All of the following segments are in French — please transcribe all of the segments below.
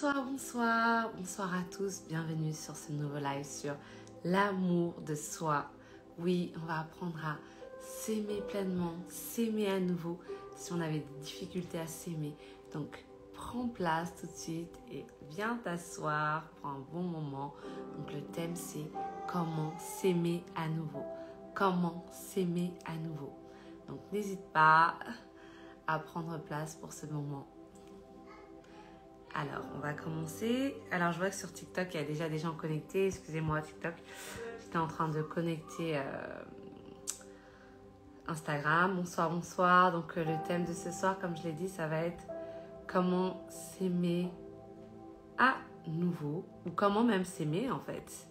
Bonsoir, bonsoir, bonsoir à tous, bienvenue sur ce nouveau live sur l'amour de soi. Oui, on va apprendre à s'aimer pleinement, s'aimer à nouveau si on avait des difficultés à s'aimer. Donc, prends place tout de suite et viens t'asseoir, prends un bon moment. Donc, le thème c'est comment s'aimer à nouveau. Comment s'aimer à nouveau. Donc, n'hésite pas à prendre place pour ce moment. Alors, on va commencer. Alors, je vois que sur TikTok, il y a déjà des gens connectés. Excusez-moi, TikTok. J'étais en train de connecter Instagram. Bonsoir, bonsoir. Donc, le thème de ce soir, comme je l'ai dit, ça va être comment s'aimer à nouveau. Ou comment même s'aimer, en fait.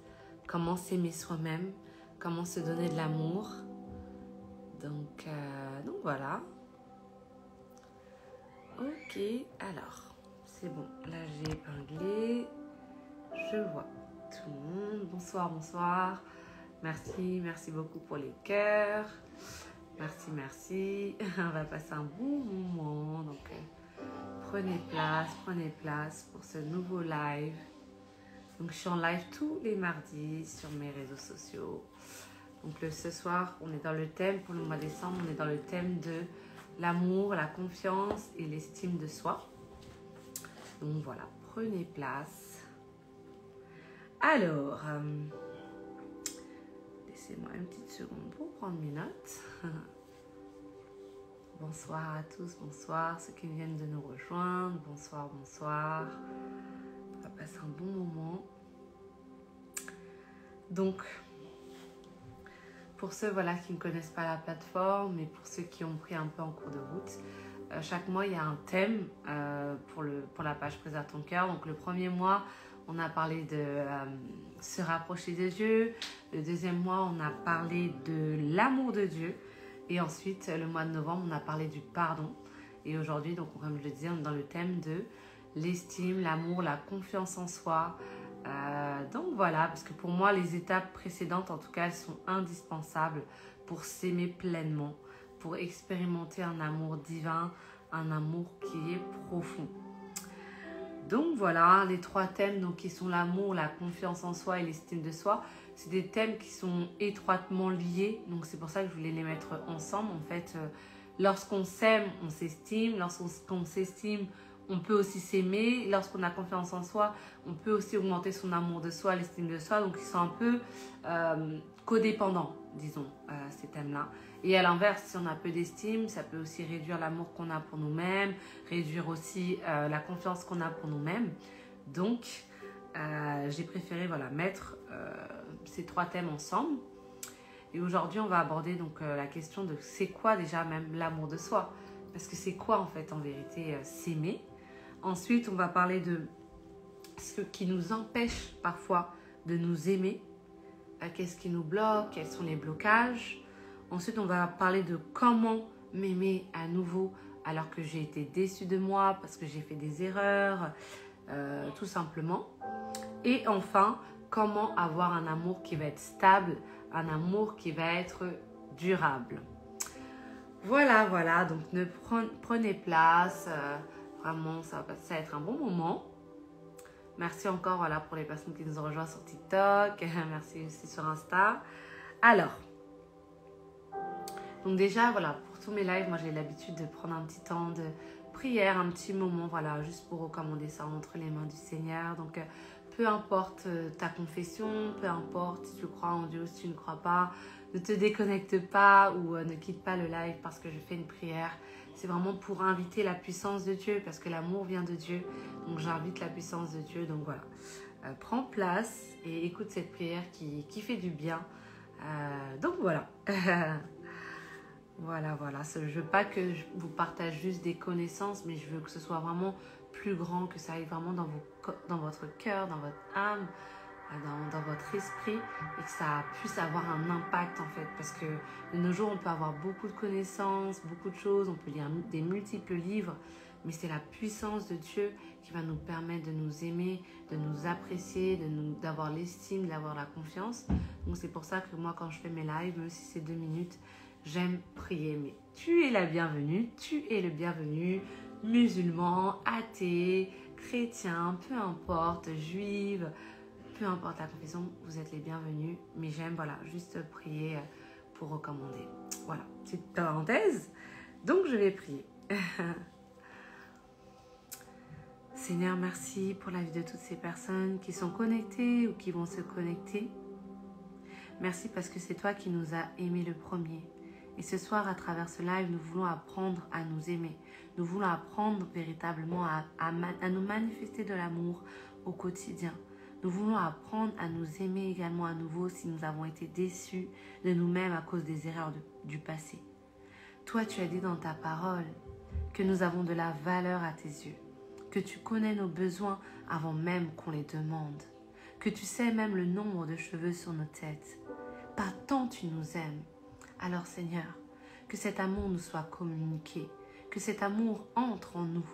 Comment s'aimer soi-même. Comment se donner de l'amour. Donc voilà. Ok, alors. C'est bon, là j'ai épinglé, je vois tout le monde. Bonsoir, bonsoir. Merci beaucoup pour les cœurs. Merci. On va passer un bon moment. Donc, prenez place pour ce nouveau live. Donc, je suis en live tous les mardis sur mes réseaux sociaux. Donc, ce soir, on est dans le thème, pour le mois de décembre, on est dans le thème de l'amour, la confiance et l'estime de soi. Donc voilà, prenez place. Alors, laissez-moi une petite seconde pour prendre mes notes. Bonsoir à tous, bonsoir, ceux qui viennent de nous rejoindre. Bonsoir, bonsoir. On va passer un bon moment. Donc, pour ceux qui ne connaissent pas la plateforme et pour ceux qui ont pris un peu en cours de route, chaque mois, il y a un thème pour la page Préserve ton cœur. Donc, le premier mois, on a parlé de se rapprocher de Dieu. Le deuxième mois, on a parlé de l'amour de Dieu. Et ensuite, le mois de novembre, on a parlé du pardon. Et aujourd'hui, donc, comme je le disais, on est dans le thème de l'estime, l'amour, la confiance en soi. Donc, voilà, parce que pour moi, les étapes précédentes, en tout cas, elles sont indispensables pour s'aimer pleinement, pour expérimenter un amour divin, un amour qui est profond. Donc voilà, les trois thèmes donc, qui sont l'amour, la confiance en soi et l'estime de soi, c'est des thèmes qui sont étroitement liés. Donc c'est pour ça que je voulais les mettre ensemble. En fait, lorsqu'on s'aime, on s'estime. Lorsqu'on s'estime, on peut aussi s'aimer. Lorsqu'on a confiance en soi, on peut aussi augmenter son amour de soi, l'estime de soi. Donc ils sont un peu codépendants, disons, ces thèmes-là. Et à l'inverse, si on a peu d'estime, ça peut aussi réduire l'amour qu'on a pour nous-mêmes, réduire aussi la confiance qu'on a pour nous-mêmes. Donc, j'ai préféré mettre ces trois thèmes ensemble. Et aujourd'hui, on va aborder donc la question de c'est quoi déjà même l'amour de soi. Parce que c'est quoi en fait en vérité s'aimer. Ensuite, on va parler de ce qui nous empêche parfois de nous aimer. Qu'est-ce qui nous bloque, quels sont les blocages. Ensuite, on va parler de comment m'aimer à nouveau alors que j'ai été déçue de moi, parce que j'ai fait des erreurs, tout simplement. Et enfin, comment avoir un amour qui va être stable, un amour qui va être durable. Voilà, donc prenez place. Vraiment, ça va être un bon moment. Merci encore pour les personnes qui nous ont rejoints sur TikTok. Merci aussi sur Insta. Alors, donc déjà, pour tous mes lives, moi j'ai l'habitude de prendre un petit temps de prière, un petit moment, juste pour recommander ça entre les mains du Seigneur. Donc, peu importe ta confession, peu importe si tu crois en Dieu ou si tu ne crois pas, ne te déconnecte pas ou ne quitte pas le live parce que je fais une prière. C'est vraiment pour inviter la puissance de Dieu parce que l'amour vient de Dieu. Donc, j'invite la puissance de Dieu. Donc, voilà. Prends place et écoute cette prière qui fait du bien. Donc, voilà. Voilà. Je ne veux pas que je vous partage juste des connaissances, mais je veux que ce soit vraiment plus grand, que ça aille vraiment dans votre cœur, dans votre âme, dans votre esprit, et que ça puisse avoir un impact en fait. Parce que de nos jours, on peut avoir beaucoup de connaissances, beaucoup de choses, on peut lire des multiples livres, mais c'est la puissance de Dieu qui va nous permettre de nous aimer, de nous apprécier, d'avoir l'estime, d'avoir la confiance. Donc c'est pour ça que moi, quand je fais mes lives, même si c'est 2 minutes, j'aime prier. Mais tu es la bienvenue, tu es le bienvenu, musulman, athée, chrétien, peu importe, juive, peu importe la confession, vous êtes les bienvenus. Mais j'aime, voilà, juste prier pour recommander. Voilà, petite parenthèse. Donc, je vais prier. Seigneur, merci pour la vie de toutes ces personnes qui sont connectées ou qui vont se connecter. Merci parce que c'est toi qui nous as aimés le premier. Et ce soir, à travers ce live, nous voulons apprendre à nous aimer. Nous voulons apprendre véritablement à nous manifester de l'amour au quotidien. Nous voulons apprendre à nous aimer également à nouveau si nous avons été déçus de nous-mêmes à cause des erreurs du passé. Toi, tu as dit dans ta parole que nous avons de la valeur à tes yeux, que tu connais nos besoins avant même qu'on les demande, que tu sais même le nombre de cheveux sur nos têtes. Par tant tu nous aimes. Alors Seigneur, que cet amour nous soit communiqué, que cet amour entre en nous,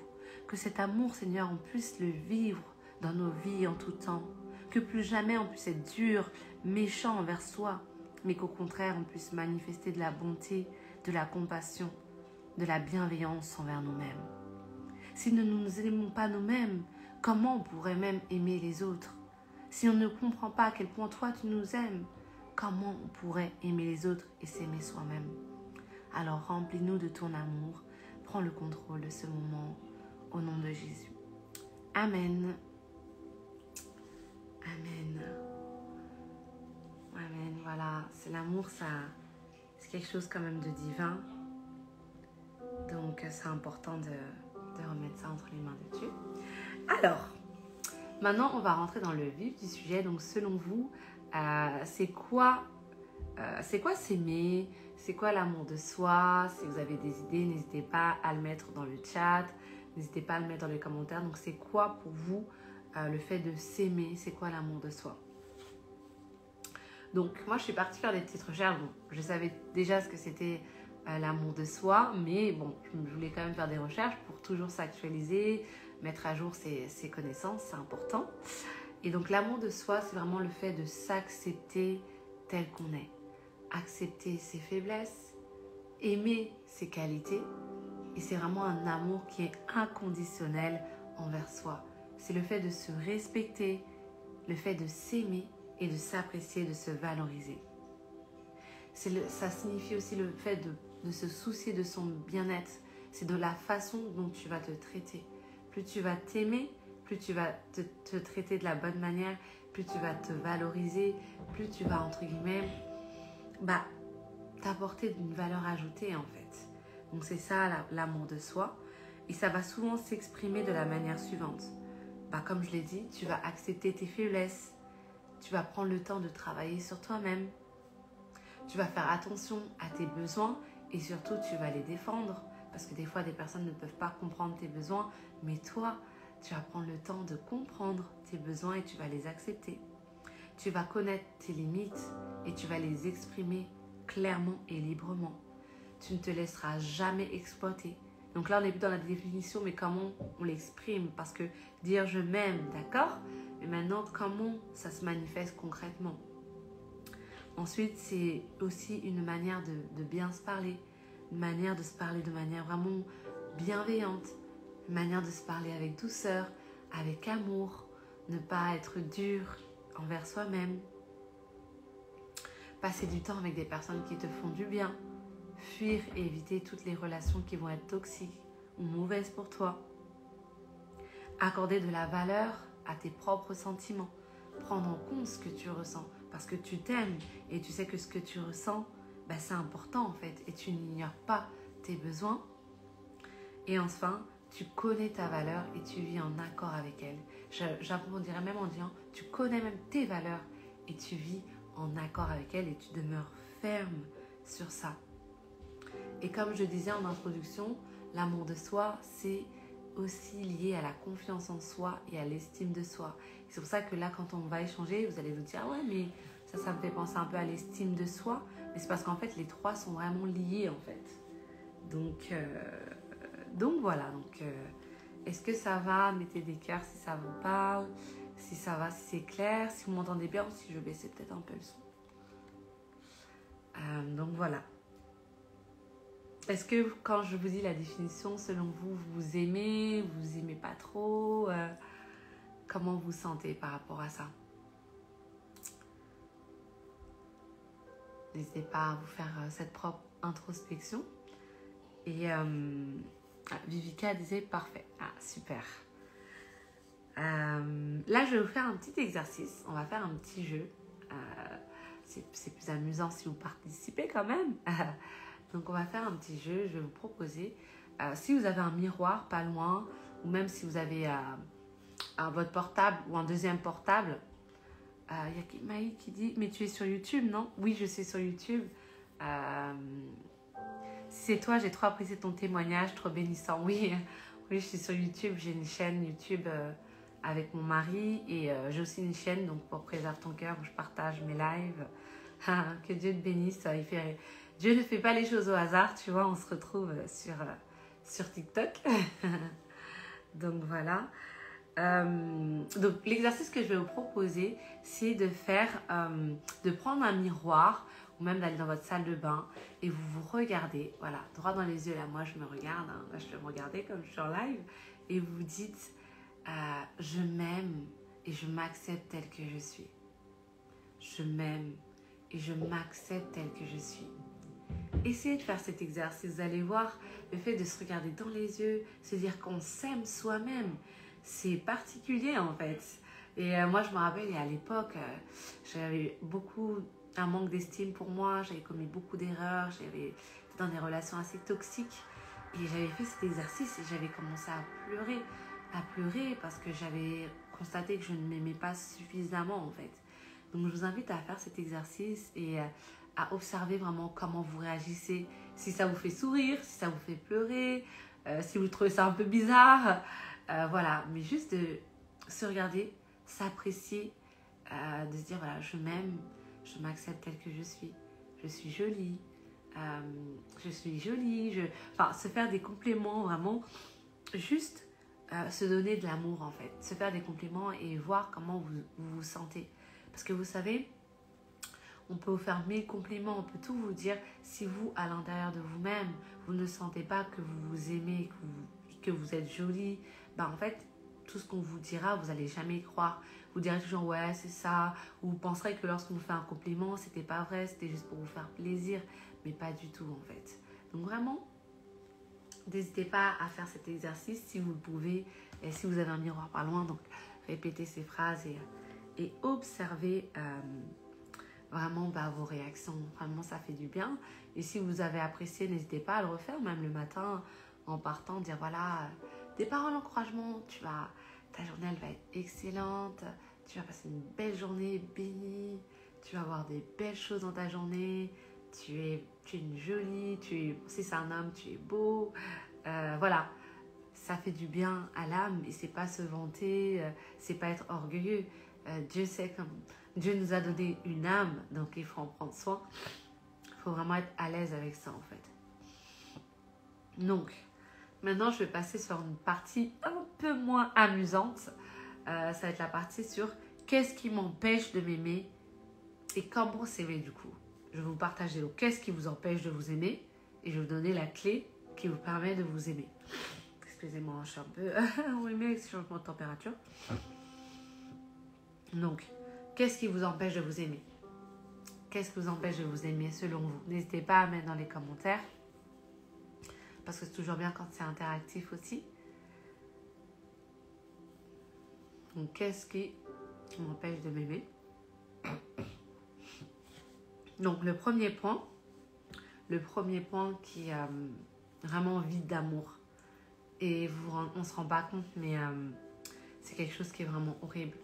que cet amour, Seigneur, on puisse le vivre dans nos vies en tout temps, que plus jamais on puisse être dur, méchant envers soi, mais qu'au contraire on puisse manifester de la bonté, de la compassion, de la bienveillance envers nous-mêmes. Si nous ne nous aimons pas nous-mêmes, comment on pourrait même aimer les autres? Si on ne comprend pas à quel point toi tu nous aimes, comment on pourrait aimer les autres et s'aimer soi-même? Alors remplis-nous de ton amour, prends le contrôle de ce moment, au nom de Jésus. Amen. Amen. Amen, voilà, c'est l'amour, ça, c'est quelque chose quand même de divin. Donc c'est important de remettre ça entre les mains de Dieu. Alors, maintenant on va rentrer dans le vif du sujet. Donc selon vous, c'est quoi s'aimer? C'est quoi l'amour de soi? Si vous avez des idées, n'hésitez pas à le mettre dans le chat. N'hésitez pas à le mettre dans les commentaires. Donc c'est quoi pour vous le fait de s'aimer? C'est quoi l'amour de soi? Donc moi je suis partie faire des petites recherches. Bon, je savais déjà ce que c'était l'amour de soi, mais bon, je voulais quand même faire des recherches pour toujours s'actualiser, mettre à jour ses connaissances, c'est important. Et donc l'amour de soi, c'est vraiment le fait de s'accepter tel qu'on est, accepter ses faiblesses, aimer ses qualités, et c'est vraiment un amour qui est inconditionnel envers soi. C'est le fait de se respecter, le fait de s'aimer et de s'apprécier, de se valoriser. Ça signifie aussi le fait de se soucier de son bien-être. C'est de la façon dont tu vas te traiter. Plus tu vas t'aimer, plus tu vas te traiter de la bonne manière, plus tu vas te valoriser, plus tu vas, entre guillemets, t'apporter une valeur ajoutée en fait. Donc c'est ça l'amour de soi. Et ça va souvent s'exprimer de la manière suivante. Comme je l'ai dit, tu vas accepter tes faiblesses. Tu vas prendre le temps de travailler sur toi-même. Tu vas faire attention à tes besoins et surtout tu vas les défendre. Parce que des fois des personnes ne peuvent pas comprendre tes besoins, mais toi, tu vas prendre le temps de comprendre tes besoins et tu vas les accepter. Tu vas connaître tes limites et tu vas les exprimer clairement et librement. Tu ne te laisseras jamais exploiter. Donc là, on est plus dans la définition, mais comment on l'exprime? Parce que dire je m'aime, d'accord? Mais maintenant, comment ça se manifeste concrètement? Ensuite, c'est aussi une manière de bien se parler. Une manière de se parler de manière vraiment bienveillante. Une manière de se parler avec douceur, avec amour. Ne pas être dur envers soi-même. Passer du temps avec des personnes qui te font du bien. Fuir et éviter toutes les relations qui vont être toxiques ou mauvaises pour toi. Accorder de la valeur à tes propres sentiments. Prendre en compte ce que tu ressens. Parce que tu t'aimes et tu sais que ce que tu ressens, c'est important en fait. Et tu n'ignores pas tes besoins. Et enfin, tu connais ta valeur et tu vis en accord avec elle. J'approfondirais même en disant, tu connais même tes valeurs et tu vis en accord avec elle et tu demeures ferme sur ça. Et comme je disais en introduction, l'amour de soi, c'est aussi lié à la confiance en soi et à l'estime de soi. C'est pour ça que là, quand on va échanger, vous allez vous dire « Ouais, mais ça me fait penser un peu à l'estime de soi. » Mais c'est parce qu'en fait, les trois sont vraiment liés, en fait. Donc voilà. Est-ce que ça va? Mettez des cœurs si ça vous parle. Si ça va, si c'est clair. Si vous m'entendez bien ou si je baissais peut-être un peu le son. Donc voilà. Est-ce que quand je vous dis la définition, selon vous, vous aimez pas trop comment vous sentez par rapport à ça. N'hésitez pas à vous faire cette propre introspection. Et Vivica disait parfait. Ah, super. Là, je vais vous faire un petit exercice. On va faire un petit jeu. C'est plus amusant si vous participez quand même. Donc, on va faire un petit jeu. Je vais vous proposer, si vous avez un miroir pas loin, ou même si vous avez votre portable ou un deuxième portable. Il y a Maï qui dit, mais tu es sur YouTube, non? Oui, je suis sur YouTube. Si c'est toi, j'ai trop apprécié ton témoignage, trop bénissant. Oui, oui, je suis sur YouTube. J'ai une chaîne YouTube avec mon mari et j'ai aussi une chaîne donc pour Préserve ton cœur où je partage mes lives. Que Dieu te bénisse. Dieu ne fait pas les choses au hasard, tu vois. On se retrouve sur TikTok. Donc voilà. Donc l'exercice que je vais vous proposer, c'est de prendre un miroir ou même d'aller dans votre salle de bain et vous vous regardez, voilà, droit dans les yeux. Là, moi, je me regarde, hein, là, je vais me regarder comme je suis en live et vous dites je m'aime et je m'accepte tel que je suis. Je m'aime et je m'accepte tel que je suis. Essayez de faire cet exercice. Vous allez voir le fait de se regarder dans les yeux, se dire qu'on s'aime soi-même. C'est particulier en fait. Et moi, je me rappelle, à l'époque, j'avais beaucoup un manque d'estime pour moi. J'avais commis beaucoup d'erreurs. J'avais été dans des relations assez toxiques. Et j'avais fait cet exercice et j'avais commencé à pleurer parce que j'avais constaté que je ne m'aimais pas suffisamment en fait. Donc, je vous invite à faire cet exercice et à observer vraiment comment vous réagissez. Si ça vous fait sourire, si ça vous fait pleurer, si vous trouvez ça un peu bizarre. Voilà, mais juste de se regarder, s'apprécier, de se dire voilà, je m'aime, je m'accepte telle que je suis jolie, enfin, se faire des compliments vraiment, juste se donner de l'amour en fait, se faire des compliments et voir comment vous vous sentez. Parce que vous savez, on peut vous faire 1000 compliments, on peut tout vous dire. Si vous, à l'intérieur de vous-même, vous ne sentez pas que vous vous aimez, que vous êtes jolie, en fait, tout ce qu'on vous dira, vous n'allez jamais y croire. Vous direz toujours, ouais, c'est ça. Ou vous penserez que lorsqu'on vous fait un compliment, c'était pas vrai, c'était juste pour vous faire plaisir. Mais pas du tout, en fait. Donc vraiment, n'hésitez pas à faire cet exercice si vous le pouvez. Et si vous avez un miroir pas loin, donc répétez ces phrases et observez vraiment vos réactions. Vraiment, ça fait du bien. Et si vous avez apprécié, n'hésitez pas à le refaire, même le matin, en partant, dire voilà, des paroles d'encouragement, ta journée, elle va être excellente, tu vas passer une belle journée bénie, tu vas avoir des belles choses dans ta journée, tu es une jolie, si c'est un homme, tu es beau. Voilà, ça fait du bien à l'âme et c'est pas se vanter, c'est pas être orgueilleux. Dieu nous a donné une âme, donc il faut en prendre soin. Il faut vraiment être à l'aise avec ça en fait. Donc, maintenant je vais passer sur une partie un peu moins amusante. Ça va être la partie sur qu'est-ce qui m'empêche de m'aimer et comment s'aimer du coup. Je vais vous partager donc qu'est-ce qui vous empêche de vous aimer et je vais vous donner la clé qui vous permet de vous aimer. Excusez-moi, je suis un peu enrhumée avec ce changement de température. Donc, qu'est-ce qui vous empêche de vous aimer? Qu'est-ce qui vous empêche de vous aimer selon vous? N'hésitez pas à mettre dans les commentaires. Parce que c'est toujours bien quand c'est interactif aussi. Donc, qu'est-ce qui m'empêche de m'aimer? Donc, le premier point qui est vraiment vide d'amour. Et on ne se rend pas compte, mais c'est quelque chose qui est vraiment horrible.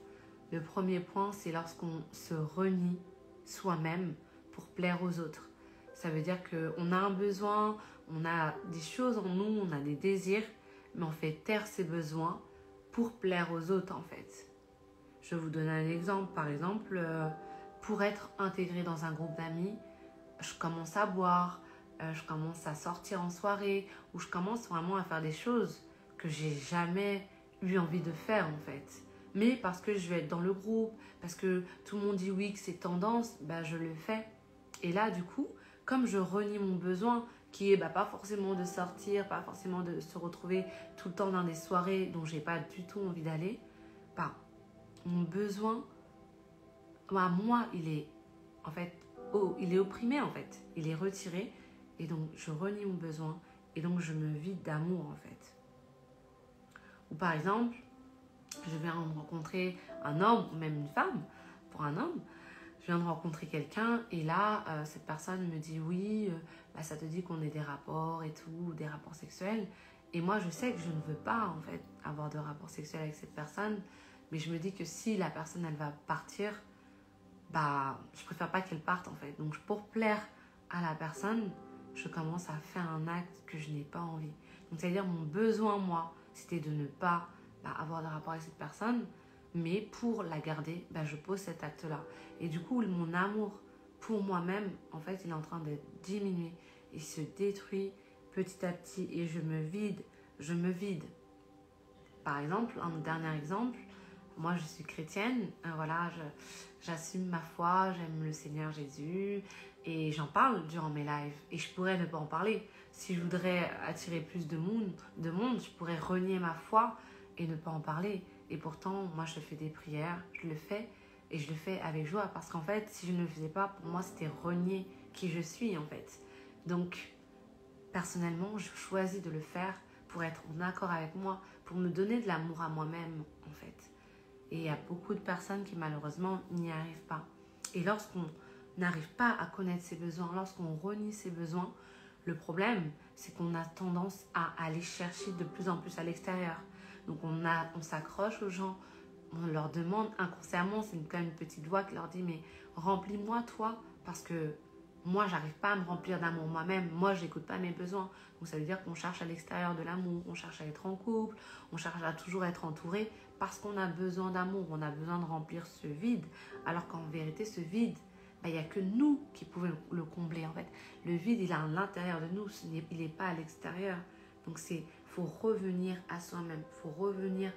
Le premier point, c'est lorsqu'on se renie soi-même pour plaire aux autres. Ça veut dire qu'on a un besoin, on a des choses en nous, on a des désirs, mais on fait taire ses besoins pour plaire aux autres en fait. Je vais vous donner un exemple. Par exemple, pour être intégrée dans un groupe d'amis, je commence à boire, je commence à sortir en soirée, ou je commence vraiment à faire des choses que j'ai jamais eu envie de faire en fait. Mais parce que je vais être dans le groupe, parce que tout le monde dit oui, que c'est tendance, je le fais. Et là, du coup, comme je renie mon besoin, qui est pas forcément de sortir, pas forcément de se retrouver tout le temps dans des soirées dont j'ai pas du tout envie d'aller, mon besoin, moi, il est en fait, il est opprimé en fait, il est retiré et donc je renie mon besoin et donc je me vide d'amour en fait. Ou par exemple, je viens de rencontrer un homme ou même une femme, pour un homme, je viens de rencontrer quelqu'un et là, cette personne me dit oui, ça te dit qu'on ait des rapports et tout, des rapports sexuels. Et moi, je sais que je ne veux pas en fait avoir de rapports sexuels avec cette personne, mais je me dis que si la personne, elle va partir, je préfère pas qu'elle parte en fait. Donc, pour plaire à la personne, je commence à faire un acte que je n'ai pas envie. Donc, c'est-à-dire mon besoin, moi, c'était de ne pas avoir de rapport avec cette personne, mais pour la garder, je pose cet acte-là. Et du coup, mon amour pour moi-même, en fait, il est en train de diminuer. Il se détruit petit à petit et je me vide. Par exemple, un dernier exemple, moi je suis chrétienne, voilà, j'assume ma foi, j'aime le Seigneur Jésus et j'en parle durant mes lives. Et je pourrais ne pas en parler. Si je voudrais attirer plus de monde, je pourrais renier ma foi et ne pas en parler. Et pourtant, moi je fais des prières, je le fais et je le fais avec joie parce qu'en fait, si je ne le faisais pas, pour moi c'était renier qui je suis en fait. Donc, personnellement, je choisis de le faire pour être en accord avec moi, pour me donner de l'amour à moi-même en fait. Et il y a beaucoup de personnes qui malheureusement n'y arrivent pas. Et lorsqu'on n'arrive pas à connaître ses besoins, lorsqu'on renie ses besoins, le problème, c'est qu'on a tendance à aller chercher de plus en plus à l'extérieur. Donc on s'accroche aux gens, on leur demande inconsciemment, c'est quand même une petite voix qui leur dit « mais remplis-moi toi, parce que moi, j'arrive pas à me remplir d'amour moi-même. Moi, j'écoute pas mes besoins. » Donc, ça veut dire qu'on cherche à l'extérieur de l'amour. On cherche à être en couple. On cherche à toujours être entouré parce qu'on a besoin d'amour. On a besoin de remplir ce vide. Alors qu'en vérité, ce vide, il n'y a que nous qui pouvons le combler, en fait. Le vide, il est à l'intérieur de nous. Il n'est pas à l'extérieur. Donc, faut revenir à soi-même. Il faut revenir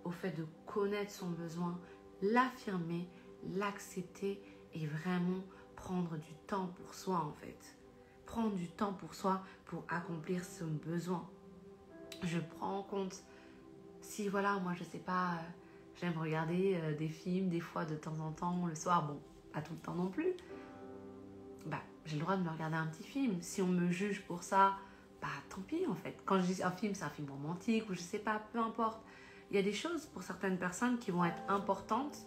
au fait de connaître son besoin, l'affirmer, l'accepter et vraiment prendre du temps pour soi en fait. Prendre du temps pour soi pour accomplir son besoin. Je prends en compte si voilà, moi je sais pas, j'aime regarder des films des fois de temps en temps le soir, bon, pas tout le temps non plus. J'ai le droit de me regarder un petit film. Si on me juge pour ça, tant pis en fait. Quand je dis un film, c'est un film romantique ou je sais pas, peu importe. Il y a des choses pour certaines personnes qui vont être importantes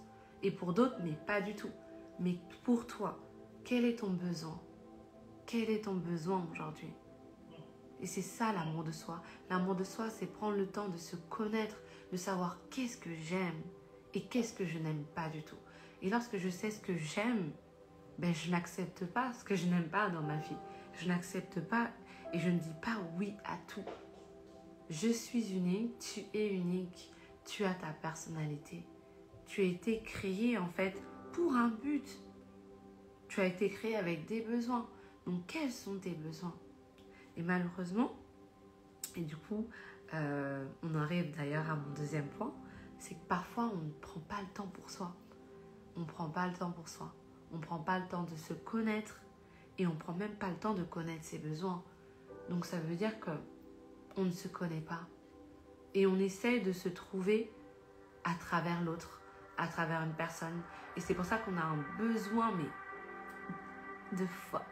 et pour d'autres, mais pas du tout. Mais pour toi, quel est ton besoin? Quel est ton besoin aujourd'hui? Et c'est ça l'amour de soi. L'amour de soi, c'est prendre le temps de se connaître, de savoir qu'est-ce que j'aime et qu'est-ce que je n'aime pas du tout. Et lorsque je sais ce que j'aime, je n'accepte pas ce que je n'aime pas dans ma vie. Je n'accepte pas et je ne dis pas oui à tout. Je suis unique, tu es unique, tu as ta personnalité. Tu as été créé en fait pour un but. Tu as été créé avec des besoins. Donc quels sont tes besoins? Et malheureusement, et du coup, on arrive d'ailleurs à mon deuxième point, c'est que parfois on ne prend pas le temps pour soi. On ne prend pas le temps pour soi. On ne prend pas le temps de se connaître et on ne prend même pas le temps de connaître ses besoins. Donc ça veut dire qu'on ne se connaît pas. Et on essaie de se trouver à travers l'autre, à travers une personne. Et c'est pour ça qu'on a un besoin, mais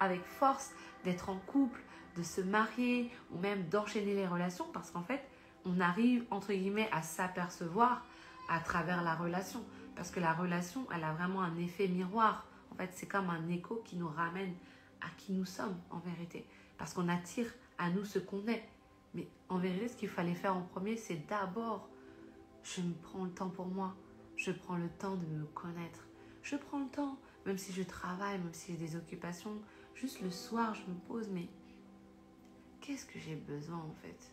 avec force, d'être en couple, de se marier ou même d'enchaîner les relations parce qu'en fait, on arrive, entre guillemets, à s'apercevoir à travers la relation. Parce que la relation, elle a vraiment un effet miroir. En fait, c'est comme un écho qui nous ramène à qui nous sommes en vérité. Parce qu'on attire à nous ce qu'on est. Mais en vérité, ce qu'il fallait faire en premier, c'est d'abord, je me prends le temps pour moi. Je prends le temps de me connaître. Je prends le temps, même si je travaille, même si j'ai des occupations. Juste le soir, je me pose, mais qu'est-ce que j'ai besoin en fait?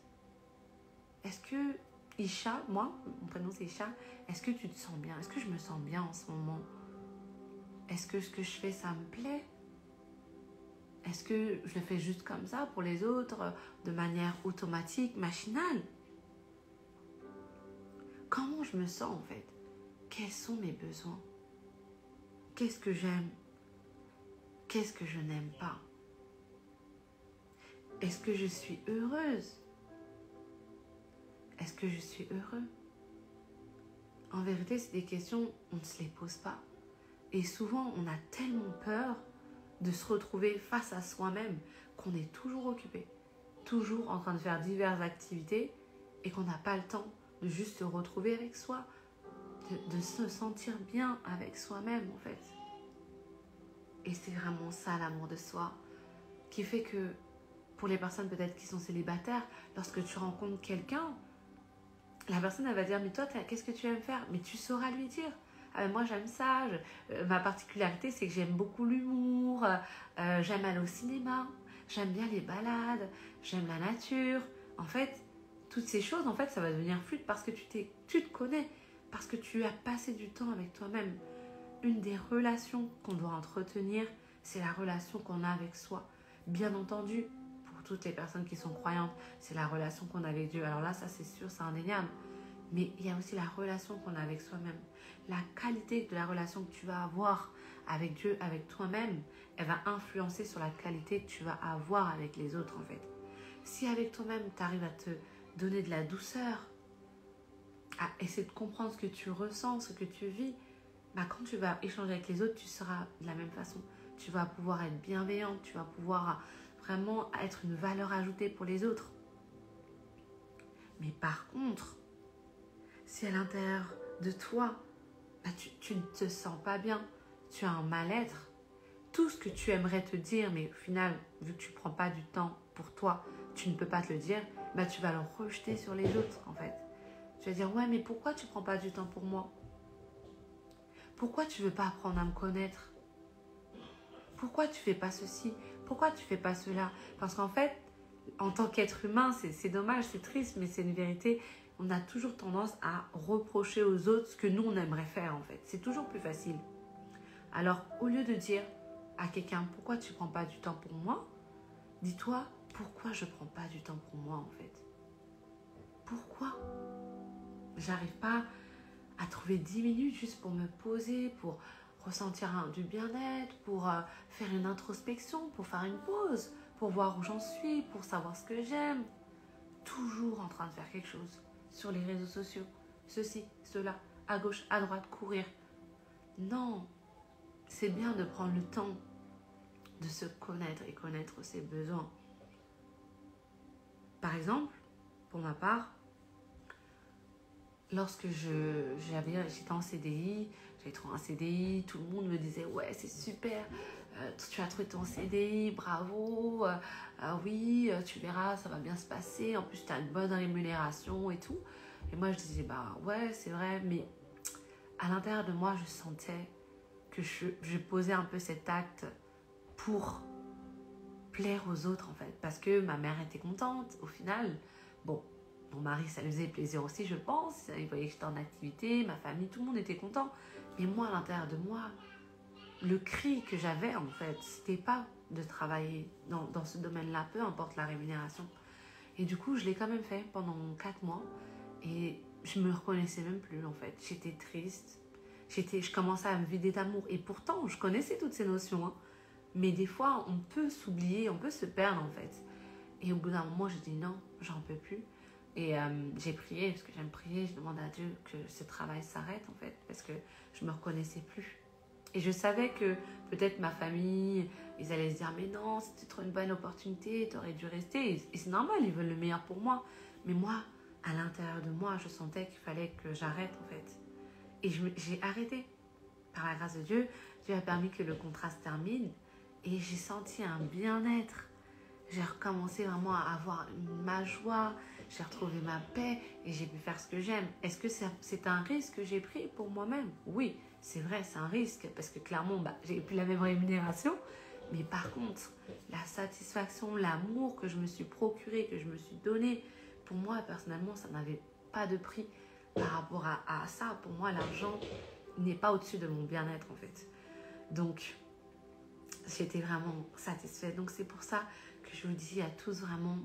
Est-ce que Isha, moi, mon prénom c'est Isha, est-ce que tu te sens bien? Est-ce que je me sens bien en ce moment? Est-ce que ce que je fais, ça me plaît? Est-ce que je le fais juste comme ça pour les autres, de manière automatique, machinale? Comment je me sens en fait? Quels sont mes besoins? Qu'est-ce que j'aime? Qu'est-ce que je n'aime pas? Est-ce que je suis heureuse? Est-ce que je suis heureux? en vérité, c'est des questions, on ne se les pose pas. Et souvent, on a tellement peur de se retrouver face à soi-même qu'on est toujours occupé, toujours en train de faire diverses activités et qu'on n'a pas le temps de juste se retrouver avec soi, de se sentir bien avec soi-même en fait. Et c'est vraiment ça l'amour de soi qui fait que pour les personnes peut-être qui sont célibataires, lorsque tu rencontres quelqu'un, la personne elle va dire mais toi qu'est-ce que tu aimes faire? Mais tu sauras lui dire. Ah, moi j'aime ça, ma particularité c'est que j'aime beaucoup l'humour, j'aime aller au cinéma, j'aime bien les balades, j'aime la nature. En fait, toutes ces choses, en fait, ça va devenir fluide parce que tu te connais, parce que tu as passé du temps avec toi-même. Une des relations qu'on doit entretenir, c'est la relation qu'on a avec soi. Bien entendu, pour toutes les personnes qui sont croyantes, c'est la relation qu'on a avec Dieu. Alors là, ça c'est sûr, c'est indéniable. Mais il y a aussi la relation qu'on a avec soi-même. La qualité de la relation que tu vas avoir avec Dieu, avec toi-même, elle va influencer sur la qualité que tu vas avoir avec les autres en fait. Si avec toi-même, tu arrives à te donner de la douceur, à essayer de comprendre ce que tu ressens, ce que tu vis, bah, quand tu vas échanger avec les autres, tu seras de la même façon. Tu vas pouvoir être bienveillante, tu vas pouvoir vraiment être une valeur ajoutée pour les autres. Mais par contre, si à l'intérieur de toi, bah, tu ne te sens pas bien, tu as un mal-être, tout ce que tu aimerais te dire, mais au final, vu que tu ne prends pas du temps pour toi, tu ne peux pas te le dire, bah, tu vas le rejeter sur les autres en fait. Tu vas dire, ouais, mais pourquoi tu ne prends pas du temps pour moi? Pourquoi tu ne veux pas apprendre à me connaître? Pourquoi tu ne fais pas ceci? Pourquoi tu ne fais pas cela? Parce qu'en fait, en tant qu'être humain, c'est dommage, c'est triste, mais c'est une vérité. On a toujours tendance à reprocher aux autres ce que nous, on aimerait faire en fait. C'est toujours plus facile. Alors, au lieu de dire à quelqu'un, pourquoi tu ne prends pas du temps pour moi? Dis-toi, pourquoi je ne prends pas du temps pour moi en fait? Pourquoi? J'arrive pas à trouver 10 minutes juste pour me poser, pour ressentir du bien-être, pour faire une introspection, pour faire une pause, pour voir où j'en suis, pour savoir ce que j'aime. Toujours en train de faire quelque chose sur les réseaux sociaux, ceci, cela, à gauche, à droite, courir. Non, c'est bien de prendre le temps de se connaître et connaître ses besoins. Par exemple, pour ma part, lorsque j'étais en CDI, j'avais trouvé un CDI, tout le monde me disait ouais c'est super, tu as trouvé ton CDI, bravo, oui tu verras ça va bien se passer, en plus tu as une bonne rémunération et tout. Et moi je disais bah ouais c'est vrai, mais à l'intérieur de moi je sentais que je posais un peu cet acte pour plaire aux autres en fait, parce que ma mère était contente au final. Bon, mon mari, ça lui faisait plaisir aussi, je pense. Il voyait que j'étais en activité, ma famille, tout le monde était content. Mais moi, à l'intérieur de moi, le cri que j'avais, en fait, c'était pas de travailler dans ce domaine-là, peu importe la rémunération. Et du coup, je l'ai quand même fait pendant 4 mois. Et je me reconnaissais même plus, en fait. J'étais triste. Je commençais à me vider d'amour. Et pourtant, je connaissais toutes ces notions. Hein. Mais des fois, on peut s'oublier, on peut se perdre, en fait. Et au bout d'un moment, j'ai dit non, j'en peux plus. Et j'ai prié, parce que j'aime prier, je demande à Dieu que ce travail s'arrête en fait, parce que je me reconnaissais plus. Et je savais que peut-être ma famille, ils allaient se dire mais non, c'était trop une bonne opportunité, t'aurais dû rester. Et c'est normal, ils veulent le meilleur pour moi. Mais moi, à l'intérieur de moi, je sentais qu'il fallait que j'arrête en fait. Et j'ai arrêté. Par la grâce de Dieu, Dieu a permis que le contrat se termine. Et j'ai senti un bien-être. J'ai recommencé vraiment à avoir ma joie, j'ai retrouvé ma paix et j'ai pu faire ce que j'aime. Est-ce que c'est un risque que j'ai pris pour moi-même? Oui, c'est vrai, c'est un risque parce que clairement, j'ai plus la même rémunération. Mais par contre, la satisfaction, l'amour que je me suis procuré, que je me suis donné, pour moi, personnellement, ça n'avait pas de prix par rapport à ça. Pour moi, l'argent n'est pas au-dessus de mon bien-être en fait. Donc, j'étais vraiment satisfaite. Donc, c'est pour ça que je vous dis à tous vraiment,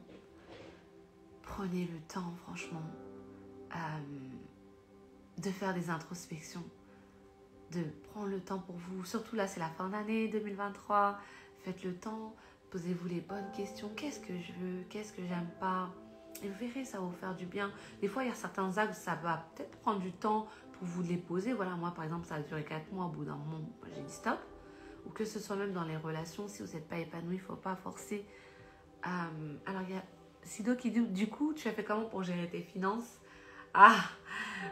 prenez le temps franchement de faire des introspections, de prendre le temps pour vous. Surtout là, c'est la fin d'année 2023. Faites le temps, posez-vous les bonnes questions. Qu'est-ce que je veux? Qu'est-ce que j'aime pas? Et vous verrez, ça va vous faire du bien. Des fois, il y a certains actes, ça va peut-être prendre du temps pour vous les poser. Voilà, moi par exemple, ça a duré 4 mois. Au bout d'un moment, j'ai dit stop. Ou que ce soit même dans les relations, si vous n'êtes pas épanoui, il ne faut pas forcer. Alors, il y a Sido qui dit, du coup, tu as fait comment pour gérer tes finances? Ah,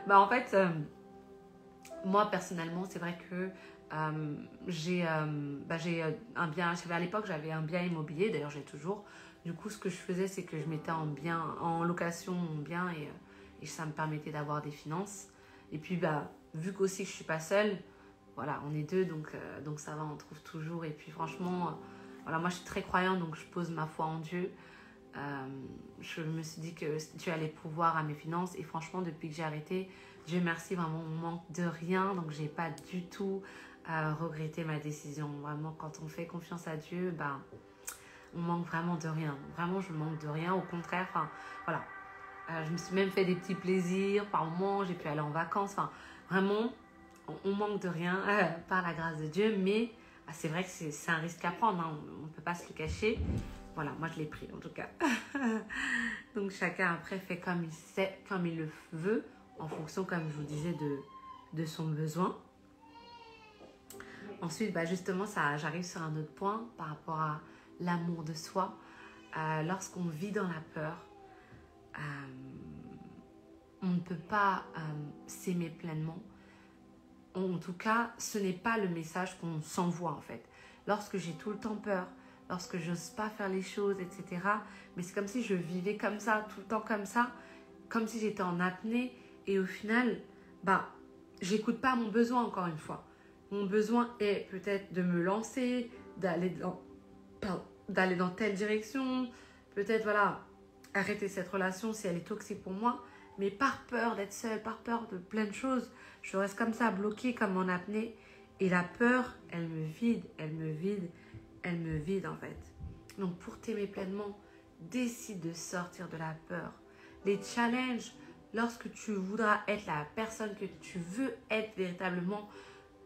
bah en fait, moi personnellement, c'est vrai que j'ai un bien, à l'époque, j'avais un bien immobilier, d'ailleurs j'ai toujours. Du coup, ce que je faisais, c'est que je mettais en location mon bien et ça me permettait d'avoir des finances. Et puis, bah, vu qu'aussi que je suis pas seule, voilà, on est deux, donc ça va, on trouve toujours. Et puis franchement, voilà, moi je suis très croyante, donc je pose ma foi en Dieu. Je me suis dit que Dieu allait pouvoir à mes finances. Et franchement, depuis que j'ai arrêté, Dieu merci, vraiment, on manque de rien. Donc, j'ai pas du tout regretté ma décision. Vraiment, quand on fait confiance à Dieu, ben, on manque vraiment de rien. Vraiment, je manque de rien. Au contraire, enfin, voilà. Je me suis même fait des petits plaisirs. Par moments, j'ai pu aller en vacances. Enfin, vraiment, on manque de rien par la grâce de Dieu. Mais c'est vrai que c'est un risque à prendre. Hein. On ne peut pas se le cacher. Voilà, moi je l'ai pris en tout cas. Donc chacun après fait comme il sait, comme il le veut, en fonction, comme je vous disais, de son besoin. Ensuite, bah justement, j'arrive sur un autre point par rapport à l'amour de soi. Lorsqu'on vit dans la peur, on ne peut pas s'aimer pleinement. En tout cas, ce n'est pas le message qu'on s'envoie en fait. Lorsque j'ai tout le temps peur, lorsque je n'ose pas faire les choses, etc. Mais c'est comme si je vivais comme ça, tout le temps comme si j'étais en apnée. Et au final, bah, j'écoute pas mon besoin encore une fois. Mon besoin est peut-être de me lancer, d'aller dans telle direction, peut-être voilà, arrêter cette relation si elle est toxique pour moi. Mais par peur d'être seule, par peur de plein de choses, je reste comme ça, bloquée comme en apnée. Et la peur, elle me vide, elle me vide, elle me vide en fait. Donc pour t'aimer pleinement, décide de sortir de la peur. Les challenges, lorsque tu voudras être la personne que tu veux être véritablement,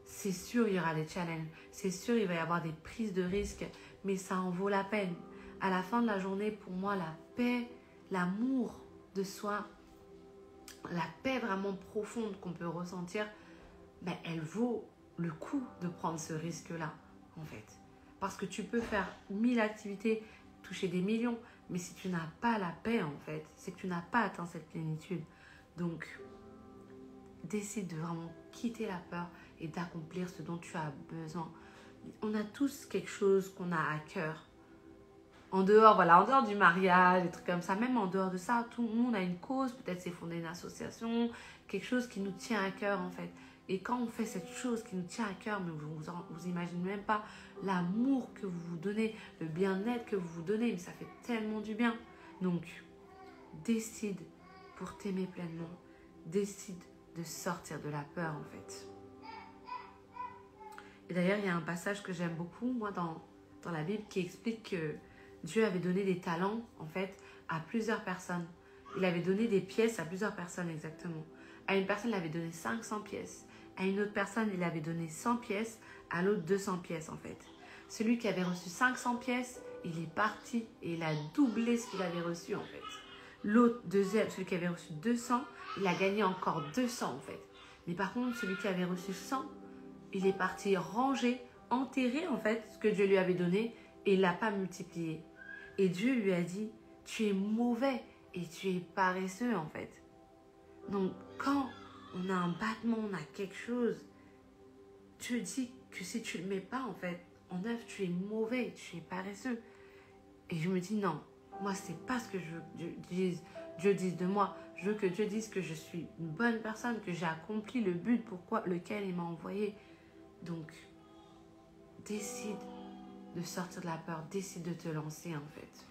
c'est sûr il y aura des challenges. C'est sûr il va y avoir des prises de risques, mais ça en vaut la peine. À la fin de la journée, pour moi, la paix, l'amour de soi, la paix vraiment profonde qu'on peut ressentir, ben, elle vaut le coup de prendre ce risque-là, en fait. Parce que tu peux faire 1000 activités, toucher des millions, mais si tu n'as pas la paix, en fait, c'est que tu n'as pas atteint cette plénitude. Donc, décide de vraiment quitter la peur et d'accomplir ce dont tu as besoin. On a tous quelque chose qu'on a à cœur. En dehors, voilà, en dehors du mariage, des trucs comme ça, même en dehors de ça, tout le monde a une cause, peut-être c'est fonder une association, quelque chose qui nous tient à cœur en fait. Et quand on fait cette chose qui nous tient à cœur, mais vous imaginez même pas l'amour que vous vous donnez, le bien-être que vous vous donnez, mais ça fait tellement du bien. Donc, décide pour t'aimer pleinement, décide de sortir de la peur en fait. Et d'ailleurs, il y a un passage que j'aime beaucoup, moi, dans la Bible, qui explique que Dieu avait donné des talents, en fait, à plusieurs personnes. Il avait donné des pièces à plusieurs personnes, exactement. À une personne, il avait donné 500 pièces. À une autre personne, il avait donné 100 pièces. À l'autre, 200 pièces, en fait. Celui qui avait reçu 500 pièces, il est parti et il a doublé ce qu'il avait reçu, en fait. L'autre, deuxième, celui qui avait reçu 200, il a gagné encore 200, en fait. Mais par contre, celui qui avait reçu 100, il est parti ranger, enterrer, en fait, ce que Dieu lui avait donné et il ne l'a pas multiplié. Et Dieu lui a dit, tu es mauvais et tu es paresseux en fait. Donc quand on a un battement, on a quelque chose, Dieu dit que si tu ne le mets pas en fait en œuvre, tu es mauvais, tu es paresseux. Et je me dis non, moi c'est pas ce que je veux que Dieu dise de moi. Je veux que Dieu dise que je suis une bonne personne, que j'ai accompli le but lequel il m'a envoyé. Donc décide de sortir de la peur, décide de te lancer en fait.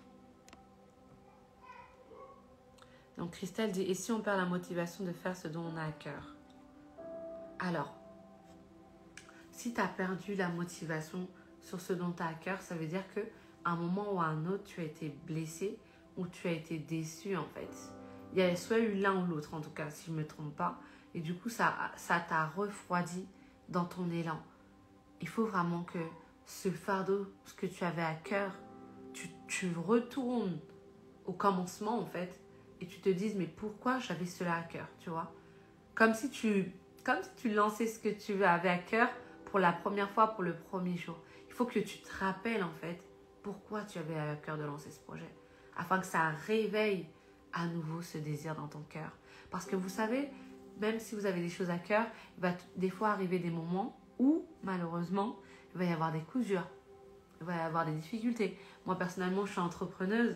Donc Christelle dit, et si on perd la motivation de faire ce dont on a à cœur? Alors, si tu as perdu la motivation sur ce dont tu as à cœur, ça veut dire qu'à un moment ou à un autre, tu as été blessé ou tu as été déçu en fait. Il y a soit eu l'un ou l'autre en tout cas, si je ne me trompe pas. Et du coup, ça t'a refroidi dans ton élan. Il faut vraiment que ce fardeau, ce que tu avais à cœur, tu retournes au commencement en fait et tu te dises mais pourquoi j'avais cela à cœur, tu vois, comme si comme si tu lançais ce que tu avais à cœur pour la première fois, pour le premier jour. Il faut que tu te rappelles en fait pourquoi tu avais à cœur de lancer ce projet, afin que ça réveille à nouveau ce désir dans ton cœur. Parce que vous savez, même si vous avez des choses à cœur, il va des fois arriver des moments où, malheureusement, il va y avoir des coups durs, il va y avoir des difficultés. Moi, personnellement, je suis entrepreneuse.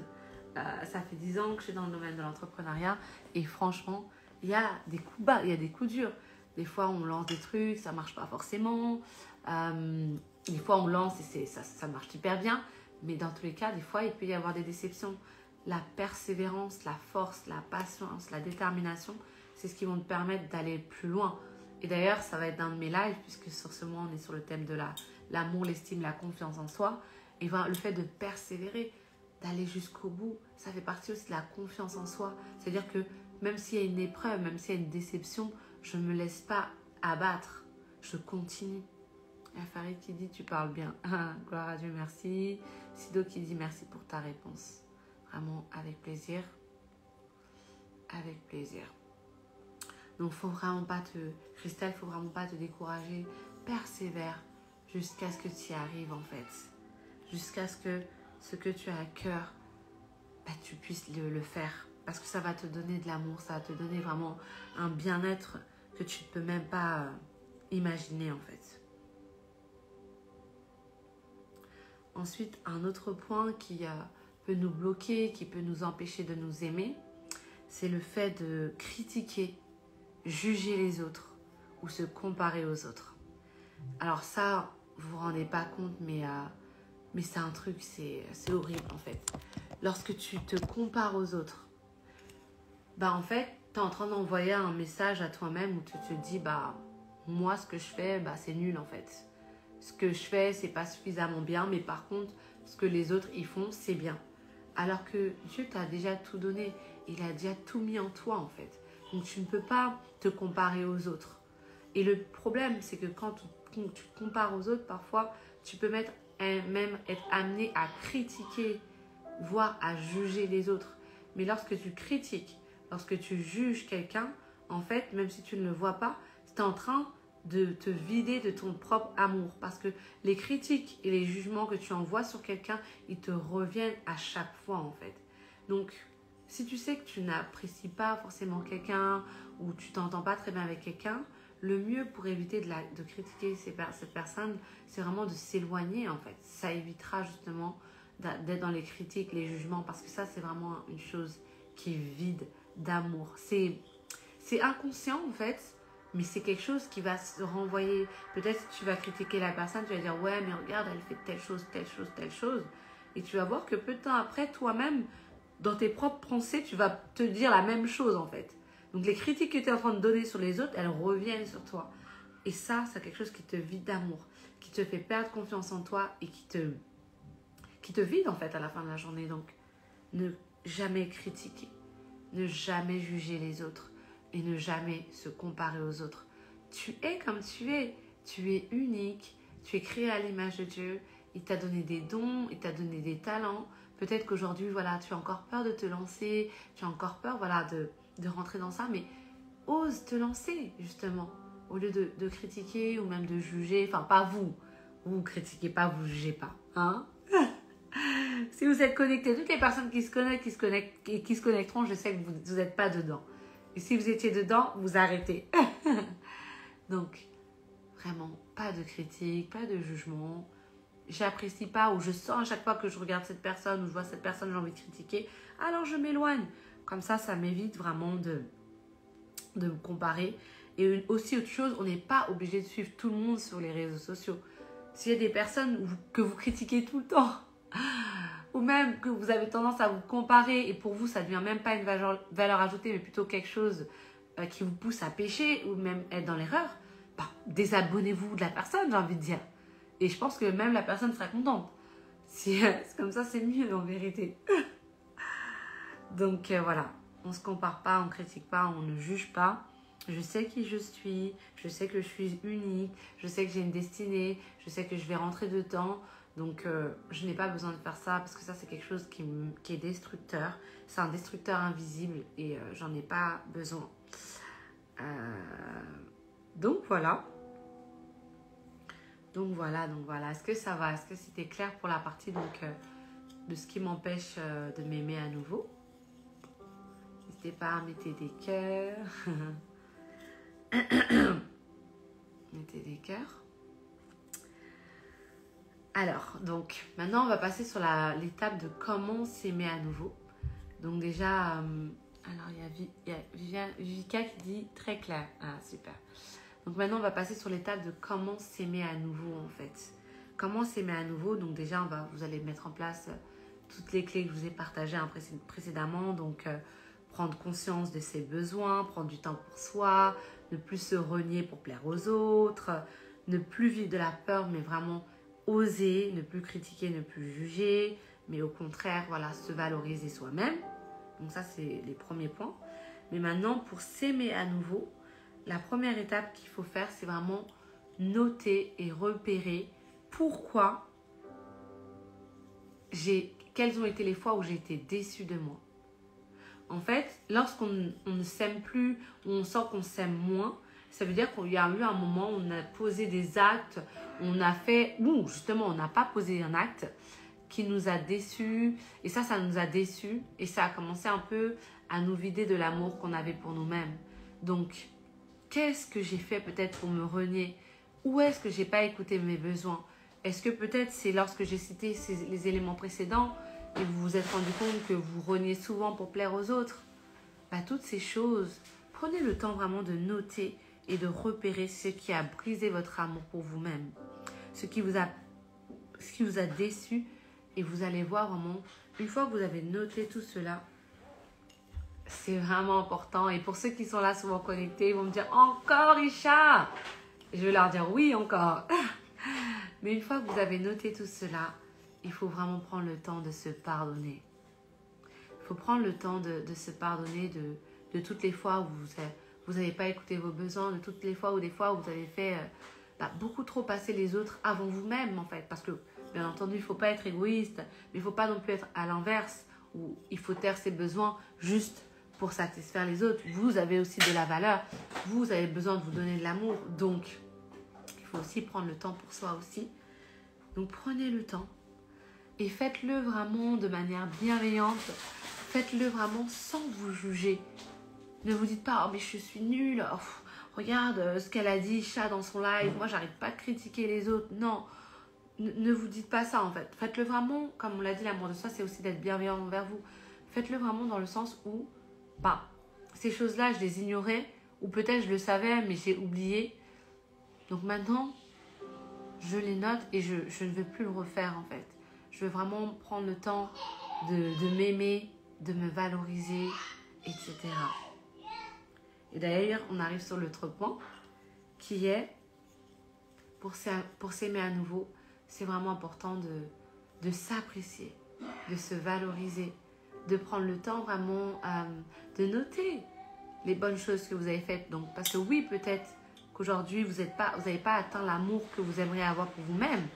Ça fait 10 ans que je suis dans le domaine de l'entrepreneuriat. Et franchement, il y a des coups bas, il y a des coups durs. Des fois, on lance des trucs, ça ne marche pas forcément. Des fois, on lance et ça marche hyper bien. Mais dans tous les cas, des fois, il peut y avoir des déceptions. La persévérance, la force, la patience, la détermination, c'est ce qui vont te permettre d'aller plus loin. Et d'ailleurs, ça va être dans mes lives, puisque sur ce mois, on est sur le thème de l'amour, l'estime, la confiance en soi. Et voilà, le fait de persévérer, d'aller jusqu'au bout, ça fait partie aussi de la confiance en soi. C'est-à-dire que même s'il y a une épreuve, même s'il y a une déception, je ne me laisse pas abattre. Je continue. Il y a Farid qui dit « Tu parles bien. » Gloire à Dieu, merci. Sido qui dit « Merci pour ta réponse. » Vraiment, avec plaisir. Avec plaisir. Donc, Christelle, il ne faut vraiment pas te décourager. Persévère jusqu'à ce que tu y arrives, en fait. Jusqu'à ce que tu as à cœur, tu puisses le faire. Parce que ça va te donner de l'amour, ça va te donner vraiment un bien-être que tu ne peux même pas imaginer, en fait. Ensuite, un autre point qui peut nous bloquer, qui peut nous empêcher de nous aimer, c'est le fait de critiquer, juger les autres ou se comparer aux autres. Alors ça, vous vous rendez pas compte, mais c'est un truc, c'est horrible en fait. Lorsque tu te compares aux autres, en fait, tu es en train d'envoyer un message à toi-même où tu te dis, moi, ce que je fais, c'est nul en fait. Ce que je fais, c'est pas suffisamment bien, mais par contre, ce que les autres y font, c'est bien. Alors que Dieu t'a déjà tout donné, il a déjà tout mis en toi en fait. Donc tu ne peux pas te comparer aux autres. Et le problème, c'est que quand tu te compares aux autres, parfois, tu peux même être amené à critiquer, voire à juger les autres. Mais lorsque tu critiques, lorsque tu juges quelqu'un, en fait, même si tu ne le vois pas, c'est en train de te vider de ton propre amour. Parce que les critiques et les jugements que tu envoies sur quelqu'un, ils te reviennent à chaque fois, en fait. Donc, si tu sais que tu n'apprécies pas forcément quelqu'un ou tu t'entends pas très bien avec quelqu'un, le mieux pour éviter de critiquer cette personne, c'est vraiment de s'éloigner, en fait. Ça évitera justement d'être dans les critiques, les jugements, parce que ça, c'est vraiment une chose qui est vide d'amour. C'est inconscient, en fait, mais c'est quelque chose qui va se renvoyer. Peut-être si tu vas critiquer la personne, tu vas dire « Ouais, mais regarde, elle fait telle chose, telle chose, telle chose. » Et tu vas voir que peu de temps après, toi-même, dans tes propres pensées, tu vas te dire la même chose, en fait. Donc, les critiques que tu es en train de donner sur les autres, elles reviennent sur toi. Et ça, c'est quelque chose qui te vide d'amour, qui te fait perdre confiance en toi et qui te vide, en fait, à la fin de la journée. Donc, ne jamais critiquer, ne jamais juger les autres et ne jamais se comparer aux autres. Tu es comme tu es unique, tu es créé à l'image de Dieu, il t'a donné des dons, il t'a donné des talents. Peut-être qu'aujourd'hui, voilà, tu as encore peur de te lancer, tu as encore peur, voilà, de rentrer dans ça, mais ose te lancer, justement, au lieu de critiquer ou même de juger, enfin, pas vous. Vous critiquez pas, vous jugez pas, hein. Si vous êtes connectés, toutes les personnes qui se connecteront, je sais que vous n'êtes pas dedans. Et si vous étiez dedans, vous arrêtez. Donc, vraiment, pas de critique, pas de jugement. J'apprécie pas ou je sens à chaque fois que je regarde cette personne ou je vois cette personne, j'ai envie de critiquer, alors je m'éloigne. Comme ça m'évite vraiment de me comparer. Et aussi autre chose, on n'est pas obligé de suivre tout le monde sur les réseaux sociaux. S'il y a des personnes que vous critiquez tout le temps, ou même que vous avez tendance à vous comparer et pour vous, ça ne devient même pas une valeur ajoutée, mais plutôt quelque chose qui vous pousse à pécher ou même être dans l'erreur, désabonnez-vous de la personne, j'ai envie de dire. Et je pense que même la personne sera contente. Si c'est comme ça, c'est mieux en vérité. Donc voilà, on ne se compare pas, on ne critique pas, on ne juge pas. Je sais qui je suis, je sais que je suis unique, je sais que j'ai une destinée, je sais que je vais rentrer dedans. Donc je n'ai pas besoin de faire ça parce que ça c'est quelque chose qui est destructeur. C'est un destructeur invisible et j'en ai pas besoin. Donc voilà. Donc voilà. Est-ce que ça va? Est-ce que c'était clair pour la partie de ce qui m'empêche de m'aimer à nouveau? N'hésitez pas à mettre des cœurs. Mettez des cœurs. Alors, donc, maintenant, on va passer sur l'étape de comment s'aimer à nouveau. Donc déjà, alors il y a Vika qui dit très clair. Ah, super. Donc maintenant, on va passer sur l'étape de comment s'aimer à nouveau, en fait. Comment s'aimer à nouveau? Donc déjà, vous allez mettre en place toutes les clés que je vous ai partagées précédemment. Donc, prendre conscience de ses besoins, prendre du temps pour soi, ne plus se renier pour plaire aux autres, ne plus vivre de la peur, mais vraiment oser, ne plus critiquer, ne plus juger, mais au contraire, voilà, se valoriser soi-même. Donc ça, c'est les premiers points. Mais maintenant, pour s'aimer à nouveau, la première étape qu'il faut faire, c'est vraiment noter et repérer pourquoi quelles ont été les fois où j'ai été déçue de moi. En fait, lorsqu'on ne s'aime plus, ou on sent qu'on s'aime moins, ça veut dire qu'il y a eu un moment où on a posé des actes, on a fait, ou justement on n'a pas posé un acte qui nous a déçus, et ça nous a déçus, et ça a commencé un peu à nous vider de l'amour qu'on avait pour nous-mêmes. Donc, qu'est-ce que j'ai fait peut-être pour me renier? Où est-ce que j'ai pas écouté mes besoins? Est-ce que peut-être c'est lorsque j'ai cité les éléments précédents et vous vous êtes rendu compte que vous reniez souvent pour plaire aux autres? Toutes ces choses, prenez le temps vraiment de noter et de repérer ce qui a brisé votre amour pour vous-même, ce qui vous a déçu, et vous allez voir vraiment, une fois que vous avez noté tout cela, c'est vraiment important. Et pour ceux qui sont là souvent connectés, ils vont me dire « Encore, Isha ?» Je vais leur dire « Oui, encore !» Mais une fois que vous avez noté tout cela, il faut vraiment prendre le temps de se pardonner. Il faut prendre le temps de se pardonner de toutes les fois où vous n'avez pas écouté vos besoins, de toutes les fois où vous avez fait beaucoup trop passer les autres avant vous-même, en fait. Parce que, bien entendu, il ne faut pas être égoïste, mais il ne faut pas non plus être à l'inverse, où il faut taire ses besoins juste pour satisfaire les autres. Vous avez aussi de la valeur, vous avez besoin de vous donner de l'amour, donc il faut aussi prendre le temps pour soi aussi. Donc prenez le temps et faites-le vraiment de manière bienveillante, faites-le vraiment sans vous juger. Ne vous dites pas « Oh mais je suis nulle, oh, regarde ce qu'elle a dit, Chat, dans son live, moi j'arrête pas de critiquer les autres. » Non, ne vous dites pas ça en fait. Faites-le vraiment, comme on l'a dit, l'amour de soi, c'est aussi d'être bienveillant envers vous. Faites-le vraiment dans le sens où ces choses-là, je les ignorais, ou peut-être je le savais, mais j'ai oublié. Donc maintenant, je les note et je ne veux plus le refaire en fait. Je veux vraiment prendre le temps de m'aimer, de me valoriser, etc. Et d'ailleurs, on arrive sur l'autre point qui est, pour s'aimer à nouveau, c'est vraiment important de s'apprécier, de se valoriser, de prendre le temps vraiment de noter les bonnes choses que vous avez faites. Donc, parce que oui, peut-être qu'aujourd'hui, vous n'avez pas atteint l'amour que vous aimeriez avoir pour vous-même,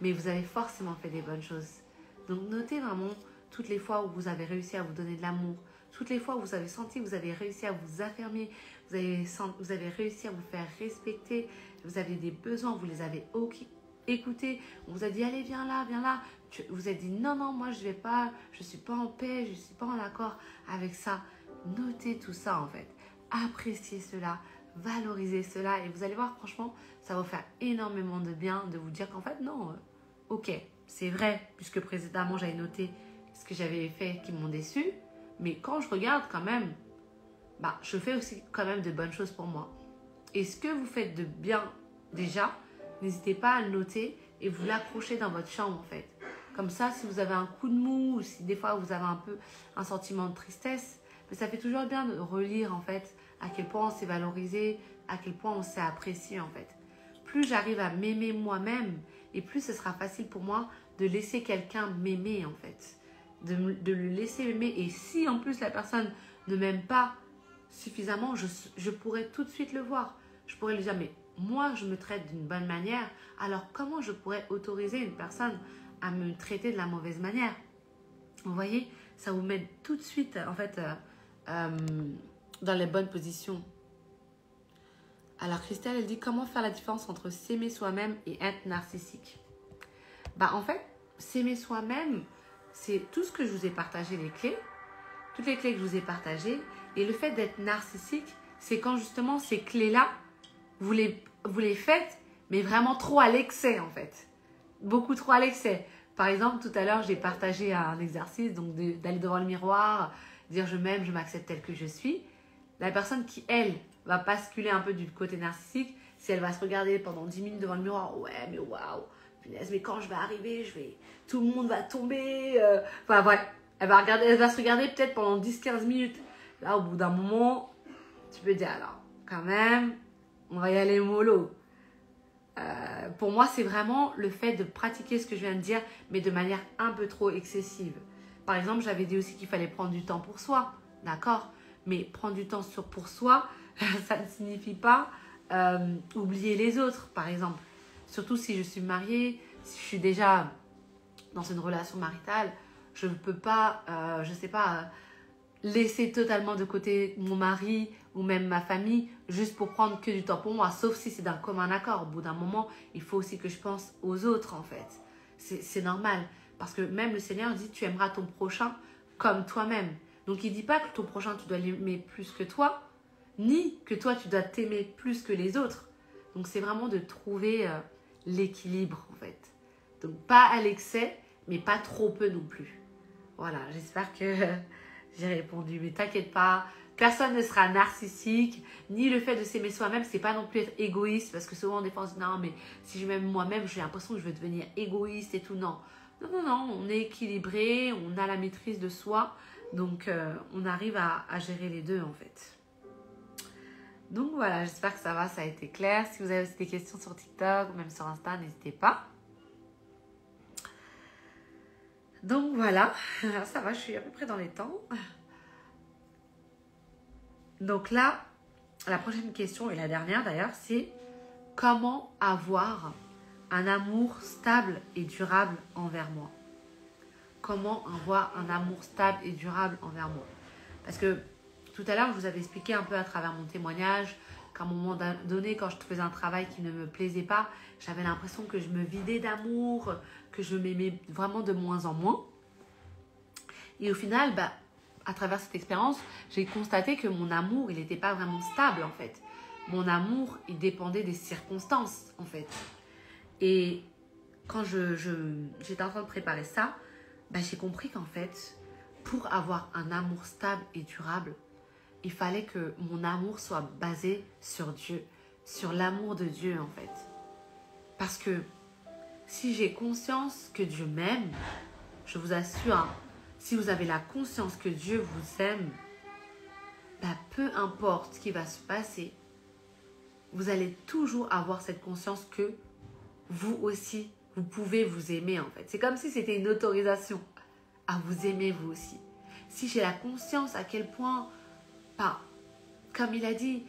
mais vous avez forcément fait des bonnes choses. Donc, notez vraiment toutes les fois où vous avez réussi à vous donner de l'amour, toutes les fois où vous avez senti que vous avez réussi à vous affirmer, vous avez réussi à vous faire respecter, vous avez des besoins, vous les avez écoutés, on vous a dit allez viens là, vous avez dit non, moi je vais pas, je suis pas en paix, je suis pas en accord avec ça. Notez tout ça en fait, appréciez cela, valorisez cela et vous allez voir franchement, ça va vous faire énormément de bien de vous dire qu'en fait non, ok, c'est vrai, puisque précédemment j'avais noté ce que j'avais fait qui m'ont déçu, mais quand je regarde quand même, je fais aussi quand même de bonnes choses pour moi. Et ce que vous faites de bien déjà, n'hésitez pas à le noter et vous l'accrocher dans votre chambre en fait. Comme ça, si vous avez un coup de mou ou si des fois vous avez un peu un sentiment de tristesse, ça fait toujours bien de relire en fait à quel point on s'est valorisé, à quel point on s'est apprécié en fait. Plus j'arrive à m'aimer moi-même et plus ce sera facile pour moi de laisser quelqu'un m'aimer en fait. De le laisser m'aimer, et si en plus la personne ne m'aime pas suffisamment, je pourrais tout de suite le voir. Je pourrais lui dire mais moi je me traite d'une bonne manière, alors comment je pourrais autoriser une personne à me traiter de la mauvaise manière? Vous voyez, ça vous met tout de suite en fait dans les bonnes positions. Alors Christelle, elle dit comment faire la différence entre s'aimer soi-même et être narcissique. Bah en fait, s'aimer soi-même, c'est tout ce que je vous ai partagé, les clés, toutes les clés que je vous ai partagées. Et le fait d'être narcissique, c'est quand justement ces clés-là, vous les faites, mais vraiment trop à l'excès en fait. Beaucoup trop à l'excès. Par exemple, tout à l'heure, j'ai partagé un exercice, donc d'aller devant le miroir, dire je m'aime, je m'accepte telle que je suis. La personne qui, elle, va basculer un peu du côté narcissique, si elle va se regarder pendant 10 minutes devant le miroir, ouais, mais waouh, punaise, mais quand je vais arriver, tout le monde va tomber. Enfin, ouais, elle va se regarder peut-être pendant 10-15 minutes. Là, au bout d'un moment, tu peux dire, alors, quand même, on va y aller mollo. Pour moi, c'est vraiment le fait de pratiquer ce que je viens de dire, mais de manière un peu trop excessive. Par exemple, j'avais dit aussi qu'il fallait prendre du temps pour soi, d'accord? Mais prendre du temps pour soi, ça ne signifie pas oublier les autres, par exemple. Surtout si je suis mariée, si je suis déjà dans une relation maritale, je ne peux pas, je ne sais pas, laisser totalement de côté mon mari ou même ma famille juste pour prendre que du temps pour moi, sauf si c'est d'un commun accord. Au bout d'un moment, il faut aussi que je pense aux autres en fait. C'est normal parce que même le Seigneur dit tu aimeras ton prochain comme toi-même. Donc il ne dit pas que ton prochain tu dois l'aimer plus que toi, ni que toi tu dois t'aimer plus que les autres. Donc c'est vraiment de trouver l'équilibre en fait. Donc pas à l'excès, mais pas trop peu non plus. Voilà, j'espère que j'ai répondu, mais t'inquiète pas, personne ne sera narcissique, ni le fait de s'aimer soi-même, c'est pas non plus être égoïste, parce que souvent des fois on se dit non, mais si je m'aime moi-même, j'ai l'impression que je vais devenir égoïste et tout. Non, non, non, non, on est équilibré, on a la maîtrise de soi, donc on arrive à gérer les deux en fait. Donc voilà, j'espère que ça va, ça a été clair. Si vous avez aussi des questions sur TikTok ou même sur Insta, n'hésitez pas. Donc voilà, ça va, je suis à peu près dans les temps. Donc là, la prochaine question et la dernière d'ailleurs, c'est comment avoir un amour stable et durable envers moi? Comment avoir un amour stable et durable envers moi? Parce que tout à l'heure, je vous avais expliqué un peu à travers mon témoignage qu'à un moment donné, quand je faisais un travail qui ne me plaisait pas, j'avais l'impression que je me vidais d'amour, que je m'aimais vraiment de moins en moins. Et au final, à travers cette expérience, j'ai constaté que mon amour, il n'était pas vraiment stable en fait. Mon amour, il dépendait des circonstances en fait. Et quand j'étais en train de préparer ça, j'ai compris qu'en fait, pour avoir un amour stable et durable, il fallait que mon amour soit basé sur Dieu, sur l'amour de Dieu en fait. Parce que si j'ai conscience que Dieu m'aime, je vous assure, si vous avez la conscience que Dieu vous aime, peu importe ce qui va se passer, vous allez toujours avoir cette conscience que vous aussi, vous pouvez vous aimer en fait. C'est comme si c'était une autorisation à vous aimer vous aussi. Si j'ai la conscience à quel point, comme il a dit,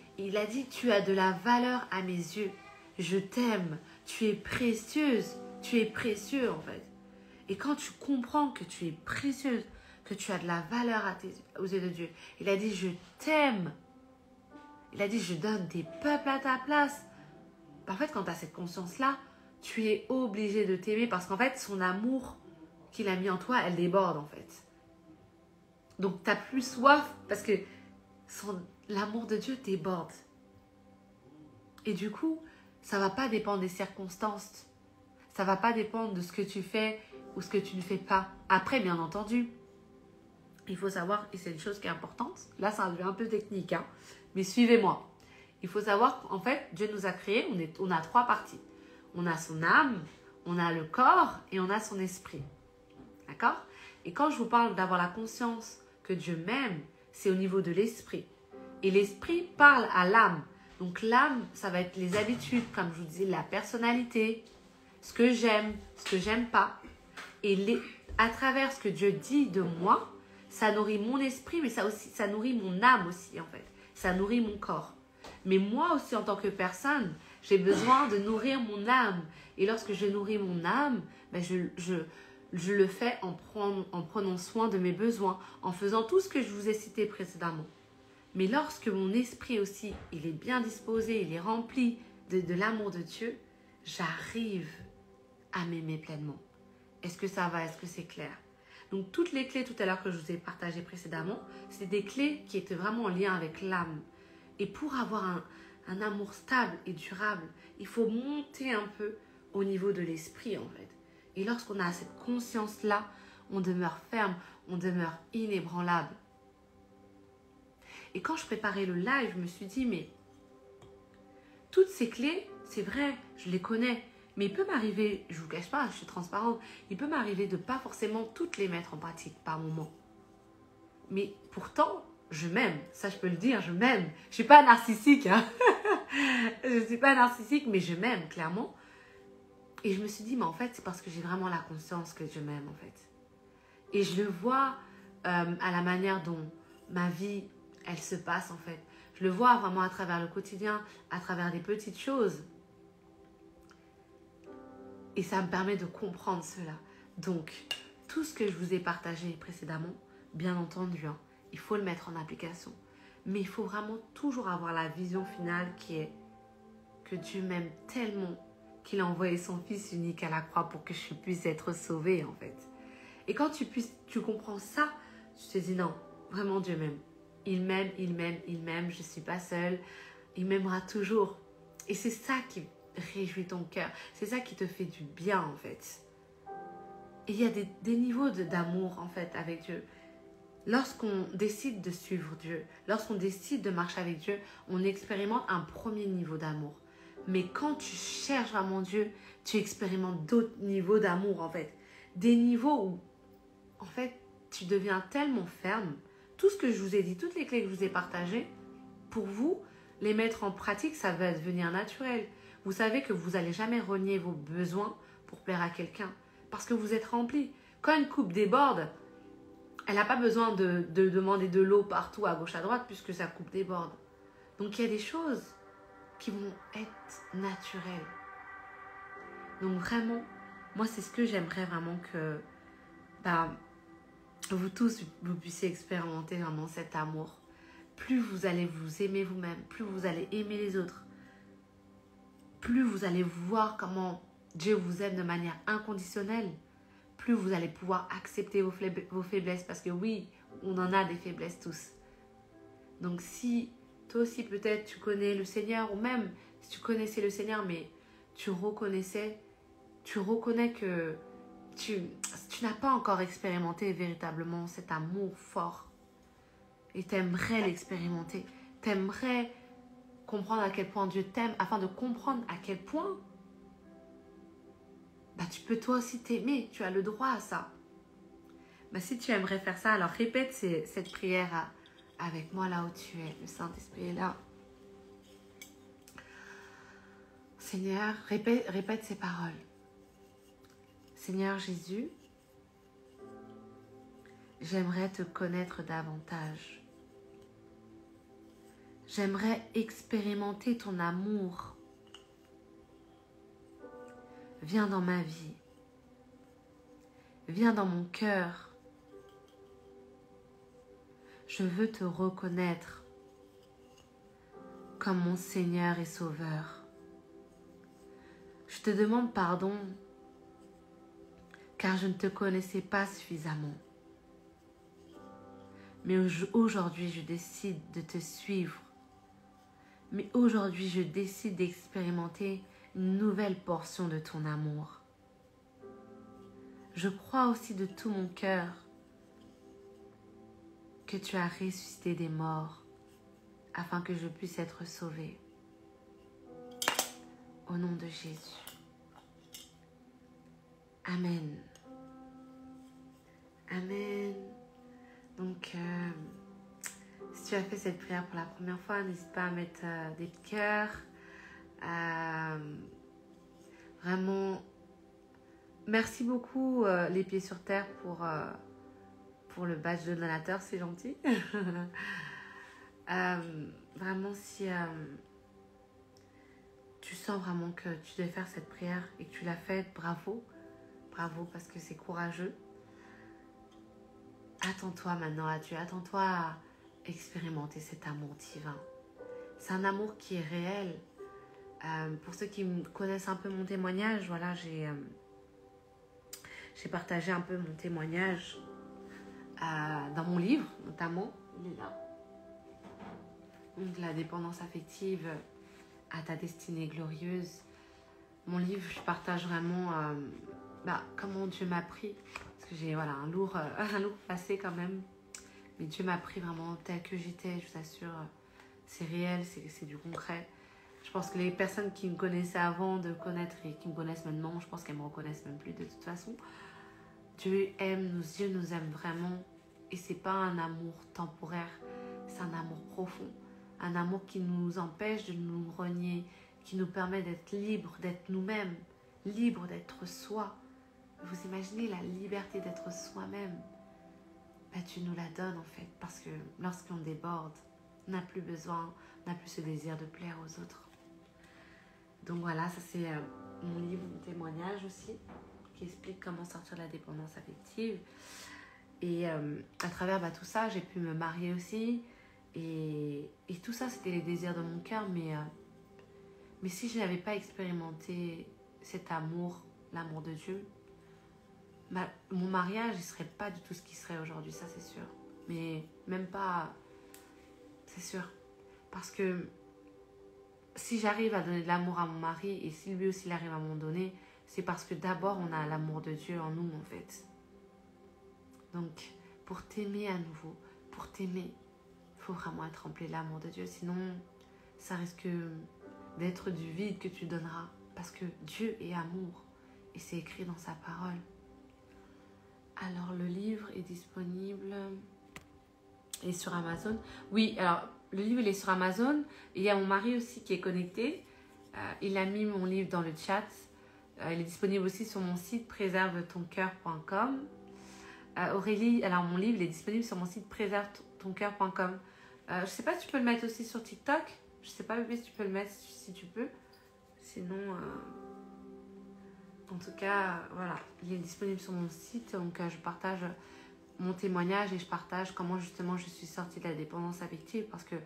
tu as de la valeur à mes yeux. Je t'aime, tu es précieuse, tu es précieux en fait. Et quand tu comprends que tu es précieuse, que tu as de la valeur aux yeux de Dieu, il a dit je t'aime. Il a dit je donne des peuples à ta place. En fait, quand tu as cette conscience-là, tu es obligé de t'aimer parce qu'en fait, son amour qu'il a mis en toi, elle déborde en fait. Donc, tu n'as plus soif parce que l'amour de Dieu déborde. Et du coup, ça ne va pas dépendre des circonstances. Ça ne va pas dépendre de ce que tu fais ou ce que tu ne fais pas. Après, bien entendu, il faut savoir, et c'est une chose qui est importante, là ça devient un peu technique, mais suivez-moi. Il faut savoir qu'en fait, Dieu nous a créés, on a 3 parties. On a son âme, on a le corps et on a son esprit. D'accord? Et quand je vous parle d'avoir la conscience que Dieu m'aime, c'est au niveau de l'esprit. Et l'esprit parle à l'âme. Donc l'âme, ça va être les habitudes, comme je vous disais, la personnalité, ce que j'aime pas. Et à travers ce que Dieu dit de moi, ça nourrit mon esprit, mais ça nourrit mon âme aussi en fait. Ça nourrit mon corps. Mais moi aussi en tant que personne, j'ai besoin de nourrir mon âme. Et lorsque je nourris mon âme, je le fais en prenant soin de mes besoins, en faisant tout ce que je vous ai cité précédemment. Mais lorsque mon esprit aussi, il est bien disposé, il est rempli de l'amour de Dieu, j'arrive à m'aimer pleinement. Est-ce que ça va? Est-ce que c'est clair? Donc toutes les clés tout à l'heure que je vous ai partagées précédemment, c'est des clés qui étaient vraiment en lien avec l'âme. Et pour avoir un amour stable et durable, il faut monter un peu au niveau de l'esprit en fait. Et lorsqu'on a cette conscience-là, on demeure ferme, on demeure inébranlable. Et quand je préparais le live, je me suis dit, mais toutes ces clés, c'est vrai, je les connais. Mais il peut m'arriver, je ne vous cache pas, je suis transparente, il peut m'arriver de ne pas forcément toutes les mettre en pratique par moment. Mais pourtant, je m'aime, ça je peux le dire, je m'aime. Je ne suis pas narcissique, hein. Je ne suis pas narcissique, mais je m'aime, clairement. Et je me suis dit, mais en fait, c'est parce que j'ai vraiment la conscience que je m'aime, en fait. Et je le vois à la manière dont ma vie, elle se passe, en fait. Je le vois vraiment à travers le quotidien, à travers des petites choses. Et ça me permet de comprendre cela. Donc, tout ce que je vous ai partagé précédemment, bien entendu, hein, il faut le mettre en application. Mais il faut vraiment toujours avoir la vision finale qui est que Dieu m'aime tellement qu'il a envoyé son Fils unique à la croix pour que je puisse être sauvée, en fait. Et quand tu comprends ça, tu te dis non, vraiment Dieu m'aime. Il m'aime, il m'aime, il m'aime, je ne suis pas seule. Il m'aimera toujours. Et c'est ça qui réjouit ton cœur. C'est ça qui te fait du bien, en fait. Et il y a des niveaux d'amour, en fait, avec Dieu. Lorsqu'on décide de suivre Dieu, lorsqu'on décide de marcher avec Dieu, on expérimente un premier niveau d'amour. Mais quand tu cherches vraiment Dieu, tu expérimentes d'autres niveaux d'amour, en fait. Des niveaux où, en fait, tu deviens tellement ferme. Tout ce que je vous ai dit, toutes les clés que je vous ai partagées, pour vous, les mettre en pratique, ça va devenir naturel. Vous savez que vous n'allez jamais renier vos besoins pour plaire à quelqu'un. Parce que vous êtes rempli. Quand une coupe déborde, elle n'a pas besoin de demander de l'eau partout à gauche à droite puisque sa coupe déborde. Donc il y a des choses qui vont être naturelles. Donc vraiment, moi c'est ce que j'aimerais vraiment que vous tous, vous puissiez expérimenter vraiment cet amour. Plus vous allez vous aimer vous-même, plus vous allez aimer les autres, plus vous allez voir comment Dieu vous aime de manière inconditionnelle, plus vous allez pouvoir accepter vos faiblesses. Parce que oui, on en a des faiblesses tous. Donc si toi aussi peut-être tu connais le Seigneur, ou même si tu connaissais le Seigneur, mais tu reconnais que tu n'as pas encore expérimenté véritablement cet amour fort. Et tu aimerais l'expérimenter. Tu aimerais comprendre à quel point Dieu t'aime, afin de comprendre à quel point tu peux toi aussi t'aimer. Tu as le droit à ça. Si tu aimerais faire ça, alors répète cette prière avec moi là où tu es. Le Saint-Esprit est là. Seigneur, répète ces paroles. Seigneur Jésus, j'aimerais te connaître davantage. J'aimerais expérimenter ton amour. Viens dans ma vie. Viens dans mon cœur. Je veux te reconnaître comme mon Seigneur et Sauveur. Je te demande pardon car je ne te connaissais pas suffisamment. Mais aujourd'hui, je décide de te suivre. Mais aujourd'hui, je décide d'expérimenter une nouvelle portion de ton amour. Je crois aussi de tout mon cœur que tu as ressuscité des morts afin que je puisse être sauvée. Au nom de Jésus. Amen. Amen. Donc, si tu as fait cette prière pour la première fois, n'hésite pas à mettre des petits cœurs. Vraiment, merci beaucoup les pieds sur terre pour le badge de donateur, c'est gentil. Vraiment, si tu sens vraiment que tu devais faire cette prière et que tu l'as faite, bravo. Bravo parce que c'est courageux. Attends-toi maintenant à Dieu. Attends-toi expérimenter cet amour divin. C'est un amour qui est réel. Pour ceux qui connaissent un peu mon témoignage, voilà, j'ai partagé un peu mon témoignage dans mon livre, notamment. Il est là. Donc, la dépendance affective à ta destinée glorieuse. Mon livre, je partage vraiment comment Dieu m'a pris. Parce que j'ai un lourd passé quand même. Mais Dieu m'a pris vraiment tel que j'étais, je vous assure. C'est réel, c'est du concret. Je pense que les personnes qui me connaissaient avant de connaître et qui me connaissent maintenant, je pense qu'elles me reconnaissent même plus de toute façon. Dieu nous aime vraiment. Et c'est pas un amour temporaire, c'est un amour profond. Un amour qui nous empêche de nous renier, qui nous permet d'être libres, d'être nous-mêmes, libres d'être soi. Vous imaginez la liberté d'être soi-même? Tu nous la donnes en fait, parce que lorsqu'on déborde, on n'a plus besoin, on n'a plus ce désir de plaire aux autres. Donc voilà, ça c'est mon livre, mon témoignage aussi, qui explique comment sortir de la dépendance affective. Et à travers tout ça, j'ai pu me marier aussi. Et tout ça, c'était les désirs de mon cœur. Mais si je n'avais pas expérimenté cet amour, l'amour de Dieu, mon mariage, il ne serait pas du tout ce qu'il serait aujourd'hui, ça c'est sûr. Mais même pas, c'est sûr. Parce que si j'arrive à donner de l'amour à mon mari, et si lui aussi il arrive à m'en donner, c'est parce que d'abord on a l'amour de Dieu en nous en fait. Donc, pour t'aimer à nouveau, pour t'aimer, il faut vraiment être rempli de l'amour de Dieu. Sinon, ça risque d'être du vide que tu donneras. Parce que Dieu est amour. Et c'est écrit dans sa parole. Alors, le livre est disponible. Et sur Amazon. Oui, alors, le livre, il est sur Amazon. Et il y a mon mari aussi qui est connecté. Il a mis mon livre dans le chat. Il est disponible aussi sur mon site préservetoncoeur.com. Aurélie, alors mon livre il est disponible sur mon site préservetoncoeur.com. Je sais pas si tu peux le mettre aussi sur TikTok. Je sais pas bébé si tu peux le mettre si tu peux. Sinon, en tout cas, voilà, il est disponible sur mon site. Donc je partage mon témoignage et je partage comment justement je suis sortie de la dépendance affective. Parce que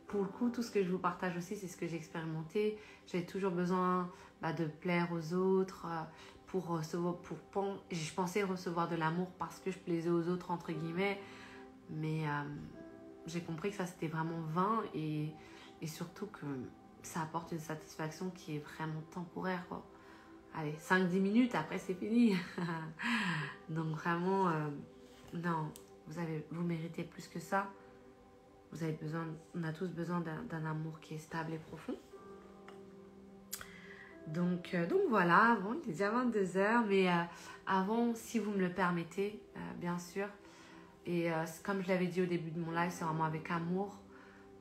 pour le coup, tout ce que je vous partage aussi, c'est ce que j'ai expérimenté. J'avais toujours besoin de plaire aux autres. Je pensais recevoir de l'amour parce que je plaisais aux autres entre guillemets, mais j'ai compris que ça c'était vraiment vain et surtout que ça apporte une satisfaction qui est vraiment temporaire quoi. Allez, 5-10 minutes après c'est fini. Donc vraiment non, vous méritez plus que ça. On a tous besoin d'un amour qui est stable et profond. Donc voilà, bon, il est déjà 22h, mais avant, si vous me le permettez, bien sûr, et comme je l'avais dit au début de mon live, c'est vraiment avec amour,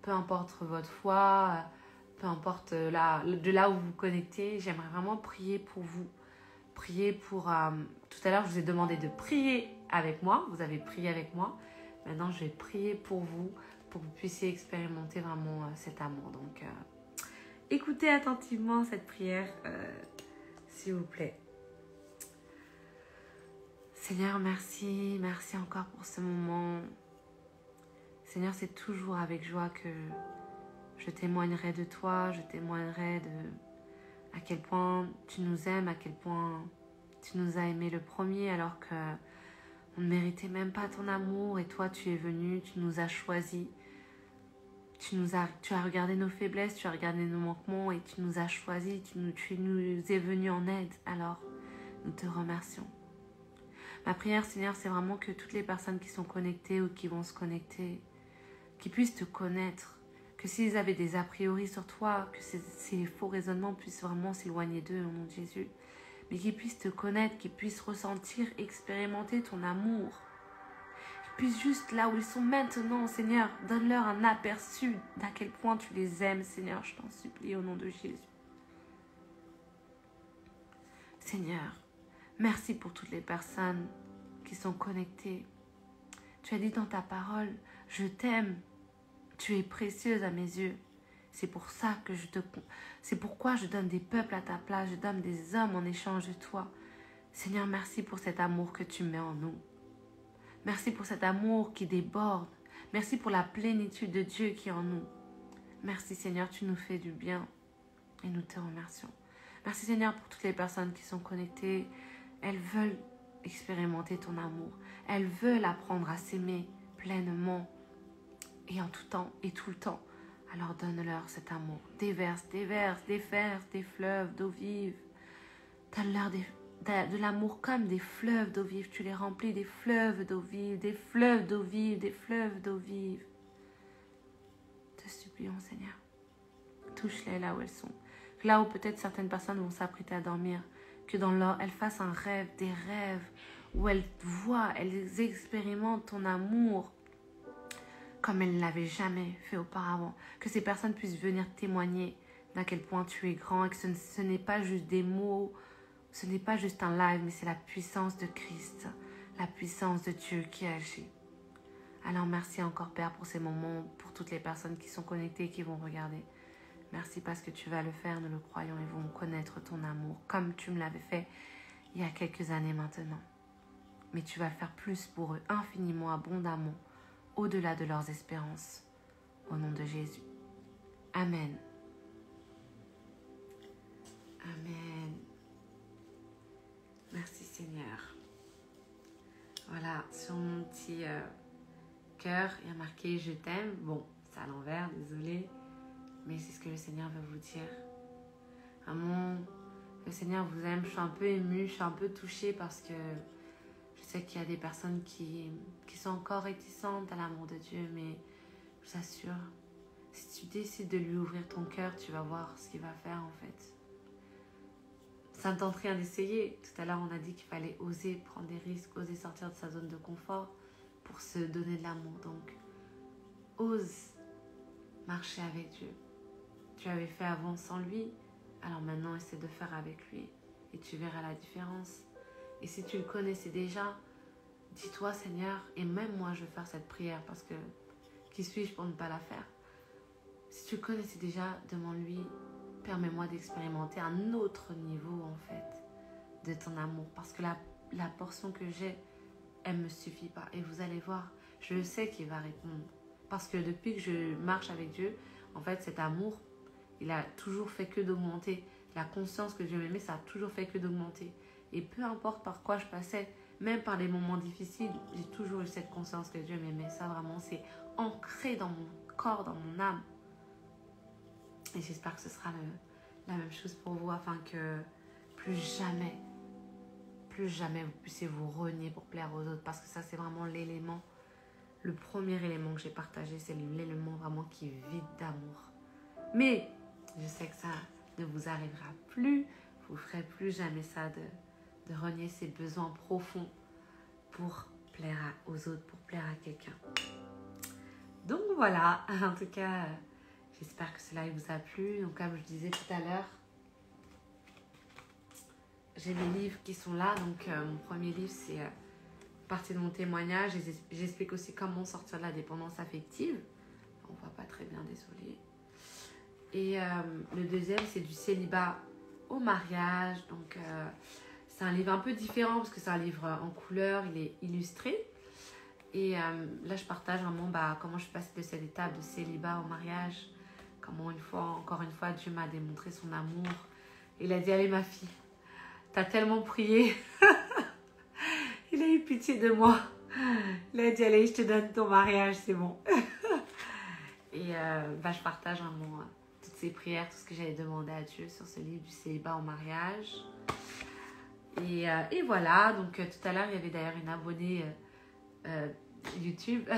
peu importe votre foi, peu importe de là où vous vous connectez, j'aimerais vraiment prier pour vous, prier pour... tout à l'heure, je vous ai demandé de prier avec moi, vous avez prié avec moi, maintenant je vais prier pour vous que vous puissiez expérimenter vraiment cet amour, donc... écoutez attentivement cette prière, s'il vous plaît. Seigneur, merci encore pour ce moment. Seigneur, c'est toujours avec joie que je témoignerai de toi, je témoignerai de à quel point tu nous aimes, à quel point tu nous as aimés le premier alors qu'on ne méritait même pas ton amour et toi tu es venu, tu nous as choisis. Tu as regardé nos faiblesses, tu as regardé nos manquements et tu nous as choisis, tu nous es venu en aide. Alors, nous te remercions. Ma prière, Seigneur, c'est vraiment que toutes les personnes qui sont connectées ou qui vont se connecter, qui puissent te connaître, que s'ils avaient des a priori sur toi, que ces faux raisonnements puissent vraiment s'éloigner d'eux au nom de Jésus, mais qu'ils puissent te connaître, qu'ils puissent ressentir, expérimenter ton amour. Puisse juste là où ils sont maintenant, Seigneur, donne-leur un aperçu d'à quel point tu les aimes, Seigneur, je t'en supplie au nom de Jésus. Seigneur, merci pour toutes les personnes qui sont connectées. Tu as dit dans ta parole, je t'aime, tu es précieuse à mes yeux. C'est pour ça que c'est pourquoi je donne des peuples à ta place, je donne des hommes en échange de toi. Seigneur, merci pour cet amour que tu mets en nous. Merci pour cet amour qui déborde. Merci pour la plénitude de Dieu qui est en nous. Merci Seigneur, tu nous fais du bien et nous te remercions. Merci Seigneur pour toutes les personnes qui sont connectées. Elles veulent expérimenter ton amour. Elles veulent apprendre à s'aimer pleinement et en tout temps et tout le temps. Alors donne-leur cet amour. Déverse des fleuves d'eau vive. Donne-leur de l'amour comme des fleuves d'eau vive. Tu les remplis des fleuves d'eau vive, des fleuves d'eau vive, des fleuves d'eau vive. Te supplions Seigneur. Touche-les là où elles sont. Là où peut-être certaines personnes vont s'apprêter à dormir, que dans leur, elles fassent un rêve, des rêves, où elles voient, elles expérimentent ton amour comme elles ne l'avaient jamais fait auparavant. Que ces personnes puissent venir témoigner d'à quel point tu es grand et que ce n'est pas juste des mots, ce n'est pas juste un live, mais c'est la puissance de Christ, la puissance de Dieu qui agit. Alors merci encore Père pour ces moments, pour toutes les personnes qui sont connectées et qui vont regarder. Merci parce que tu vas le faire, nous le croyons, et vont connaître ton amour comme tu me l'avais fait il y a quelques années maintenant. Mais tu vas le faire plus pour eux, infiniment, abondamment, au-delà de leurs espérances. Au nom de Jésus. Amen. Amen. Merci Seigneur. Voilà, sur mon petit cœur, il y a marqué « Je t'aime ». Bon, c'est à l'envers, désolé. Mais c'est ce que le Seigneur veut vous dire. Vraiment, le Seigneur vous aime. Je suis un peu émue, je suis un peu touchée parce que je sais qu'il y a des personnes qui sont encore réticentes à l'amour de Dieu. Mais je vous assure, si tu décides de lui ouvrir ton cœur, tu vas voir ce qu'il va faire en fait. Ça ne tente rien d'essayer. Tout à l'heure, on a dit qu'il fallait oser prendre des risques, oser sortir de sa zone de confort pour se donner de l'amour. Donc, ose marcher avec Dieu. Tu avais fait avant sans lui, alors maintenant essaie de faire avec lui et tu verras la différence. Et si tu le connaissais déjà, dis-toi Seigneur, et même moi je vais faire cette prière parce que qui suis-je pour ne pas la faire? Si tu le connaissais déjà, demande-lui, permets-moi d'expérimenter un autre niveau en fait de ton amour parce que la portion que j'ai, elle ne me suffit pas. Et vous allez voir, je sais qu'il va répondre parce que depuis que je marche avec Dieu, en fait cet amour, il a toujours fait que d'augmenter. La conscience que Dieu m'aimait, ça a toujours fait que d'augmenter. Et peu importe par quoi je passais, même par les moments difficiles, j'ai toujours eu cette conscience que Dieu m'aimait. Ça vraiment, c'est ancré dans mon corps, dans mon âme. Et j'espère que ce sera la même chose pour vous, afin que plus jamais vous puissiez vous renier pour plaire aux autres. Parce que ça, c'est vraiment l'élément, le premier élément que j'ai partagé, c'est l'élément vraiment qui est vide d'amour. Mais je sais que ça ne vous arrivera plus. Vous ne ferez plus jamais ça de renier ses besoins profonds pour plaire aux autres, pour plaire à quelqu'un. Donc voilà, en tout cas, j'espère que cela vous a plu. Donc comme je disais tout à l'heure, j'ai mes livres qui sont là. Donc mon premier livre, c'est partie de mon témoignage. J'explique aussi comment sortir de la dépendance affective. On ne voit pas très bien, désolée. Et le deuxième, c'est du célibat au mariage. Donc, c'est un livre un peu différent parce que c'est un livre en couleur, il est illustré. Et là, je partage vraiment comment je suis passée de cette étape de célibat au mariage. Comment encore une fois, Dieu m'a démontré son amour. Il a dit, allez ma fille, t'as tellement prié. Il a eu pitié de moi. Il a dit, allez, je te donne ton mariage, c'est bon. Et je partage vraiment toutes ces prières, tout ce que j'avais demandé à Dieu sur ce livre du célibat au mariage. Et voilà, donc tout à l'heure, il y avait d'ailleurs une abonnée YouTube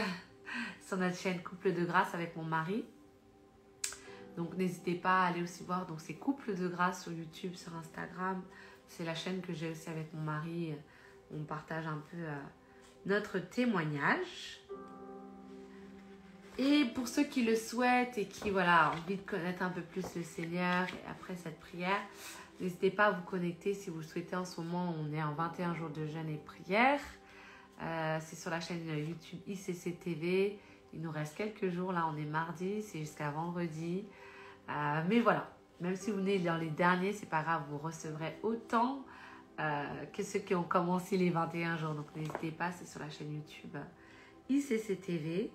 sur notre chaîne Couple de Grâce avec mon mari. Donc n'hésitez pas à aller aussi voir, donc c'est Couple de Grâce sur YouTube, sur Instagram. C'est la chaîne que j'ai aussi avec mon mari. On partage un peu notre témoignage. Et pour ceux qui le souhaitent et qui ont envie de connaître un peu plus le Seigneur et après cette prière, n'hésitez pas à vous connecter si vous le souhaitez. En ce moment, on est en 21 jours de jeûne et prière. C'est sur la chaîne YouTube ICC TV. Il nous reste quelques jours. Là, on est mardi, c'est jusqu'à vendredi. Mais voilà, même si vous venez dans les derniers, c'est pas grave, vous recevrez autant que ceux qui ont commencé les 21 jours. Donc n'hésitez pas, c'est sur la chaîne YouTube ICC TV.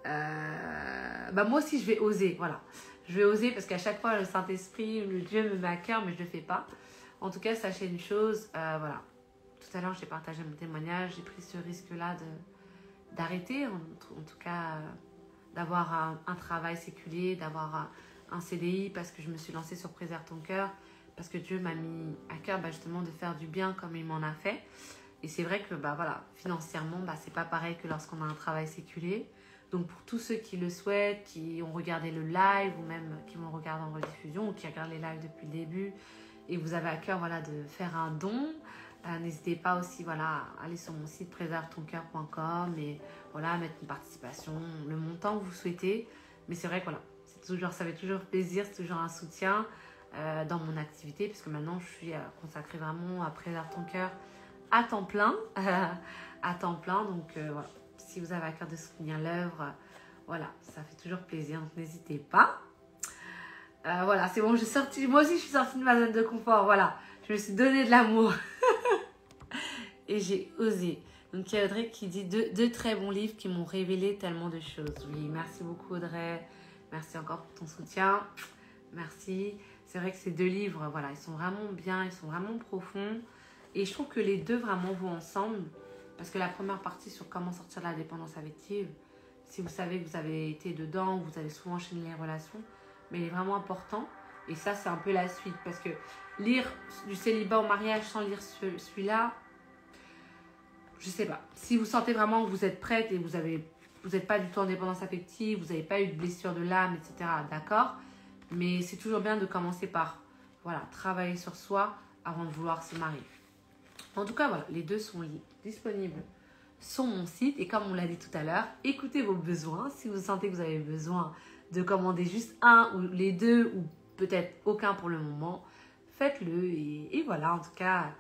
moi aussi je vais oser, voilà. Je vais oser parce qu'à chaque fois le Saint-Esprit, le Dieu me met à cœur, mais je ne le fais pas. En tout cas, sachez une chose, voilà. Tout à l'heure, j'ai partagé mon témoignage, j'ai pris ce risque-là d'arrêter, en tout cas, d'avoir un travail séculier, d'avoir un CDI parce que je me suis lancée sur Préserve ton cœur, parce que Dieu m'a mis à cœur justement de faire du bien comme il m'en a fait. Et c'est vrai que voilà, financièrement, c'est pas pareil que lorsqu'on a un travail séculier. Donc pour tous ceux qui le souhaitent, qui ont regardé le live ou même qui vont regarder en rediffusion ou qui regardent les lives depuis le début et vous avez à cœur de faire un don, n'hésitez pas aussi à aller sur mon site préservetoncoeur.com et mettre une participation, le montant que vous souhaitez. Mais c'est vrai que ça fait toujours plaisir, c'est toujours un soutien dans mon activité puisque maintenant je suis consacrée vraiment à Préserve ton cœur à temps plein. Donc voilà. Si vous avez à cœur de soutenir l'œuvre, ça fait toujours plaisir, donc n'hésitez pas. C'est bon, moi aussi je suis sortie de ma zone de confort, je me suis donné de l'amour et j'ai osé. Donc il y a Audrey qui dit deux très bons livres qui m'ont révélé tellement de choses. Oui, merci beaucoup Audrey, merci encore pour ton soutien, merci. C'est vrai que ces 2 livres, ils sont vraiment bien, ils sont vraiment profonds et je trouve que les 2 vraiment vont ensemble. Parce que la première partie sur comment sortir de la dépendance affective, si vous savez que vous avez été dedans, vous avez souvent enchaîné les relations, mais il est vraiment important. Et ça, c'est un peu la suite. Parce que lire du célibat au mariage sans lire celui-là, je sais pas. Si vous sentez vraiment que vous êtes prête et vous n'êtes pas du tout en dépendance affective, vous n'avez pas eu de blessure de l'âme, etc., d'accord. Mais c'est toujours bien de commencer par travailler sur soi avant de vouloir se marier. En tout cas, les 2 sont disponibles sur mon site. Et comme on l'a dit tout à l'heure, écoutez vos besoins. Si vous sentez que vous avez besoin de commander juste un ou les 2 ou peut-être aucun pour le moment, faites-le. Et voilà, en tout cas,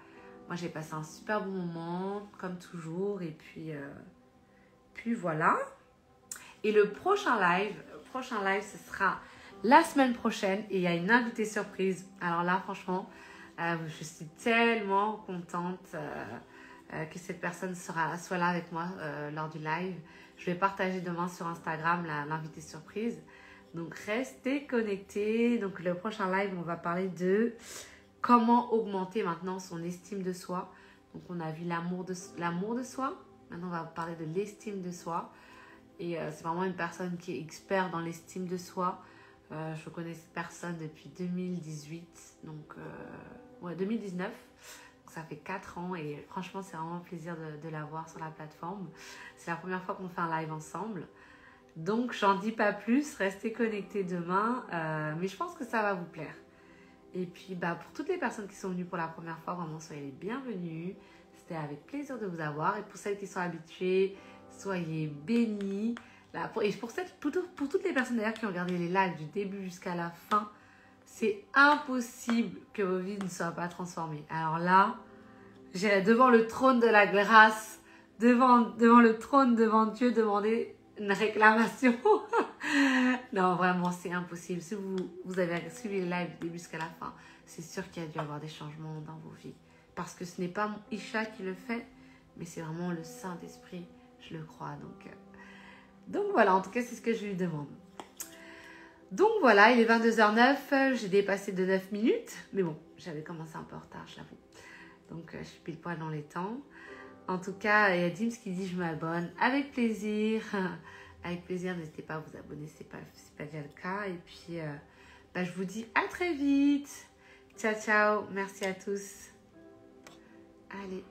moi j'ai passé un super bon moment, comme toujours. Et puis voilà. Et le prochain live, ce sera la semaine prochaine. Et il y a une invitée surprise. Alors là, franchement... je suis tellement contente que cette personne soit là avec moi lors du live. Je vais partager demain sur Instagram l'invité surprise. Donc, restez connectés. Donc, le prochain live, on va parler de comment augmenter maintenant son estime de soi. Donc, on a vu l'amour de soi. Maintenant, on va parler de l'estime de soi. Et c'est vraiment une personne qui est experte dans l'estime de soi. Je connais cette personne depuis 2018, donc 2019, donc ça fait 4 ans et franchement c'est vraiment un plaisir de la voir sur la plateforme. C'est la première fois qu'on fait un live ensemble, donc j'en dis pas plus, restez connectés demain, mais je pense que ça va vous plaire. Et puis pour toutes les personnes qui sont venues pour la première fois, vraiment soyez les bienvenus, c'était avec plaisir de vous avoir et pour celles qui sont habituées, soyez bénis. Et pour toutes les personnes d'ailleurs qui ont regardé les lives du début jusqu'à la fin, c'est impossible que vos vies ne soient pas transformées. Alors là, j'irai devant le trône de la grâce, devant le trône, devant Dieu, demander une réclamation. Non, vraiment, c'est impossible. Si vous avez suivi les lives du début jusqu'à la fin, c'est sûr qu'il y a dû avoir des changements dans vos vies. Parce que ce n'est pas mon Isha qui le fait, mais c'est vraiment le Saint-Esprit, je le crois. Donc voilà, en tout cas, c'est ce que je lui demande. Donc voilà, il est 22h09, j'ai dépassé de 9 minutes. Mais bon, j'avais commencé un peu en retard, je l'avoue. Donc je suis pile poil dans les temps. En tout cas, il y a Dims qui dit je m'abonne avec plaisir. Avec plaisir, n'hésitez pas à vous abonner, c'est pas déjà le cas. Et puis, je vous dis à très vite. Ciao, ciao. Merci à tous. Allez.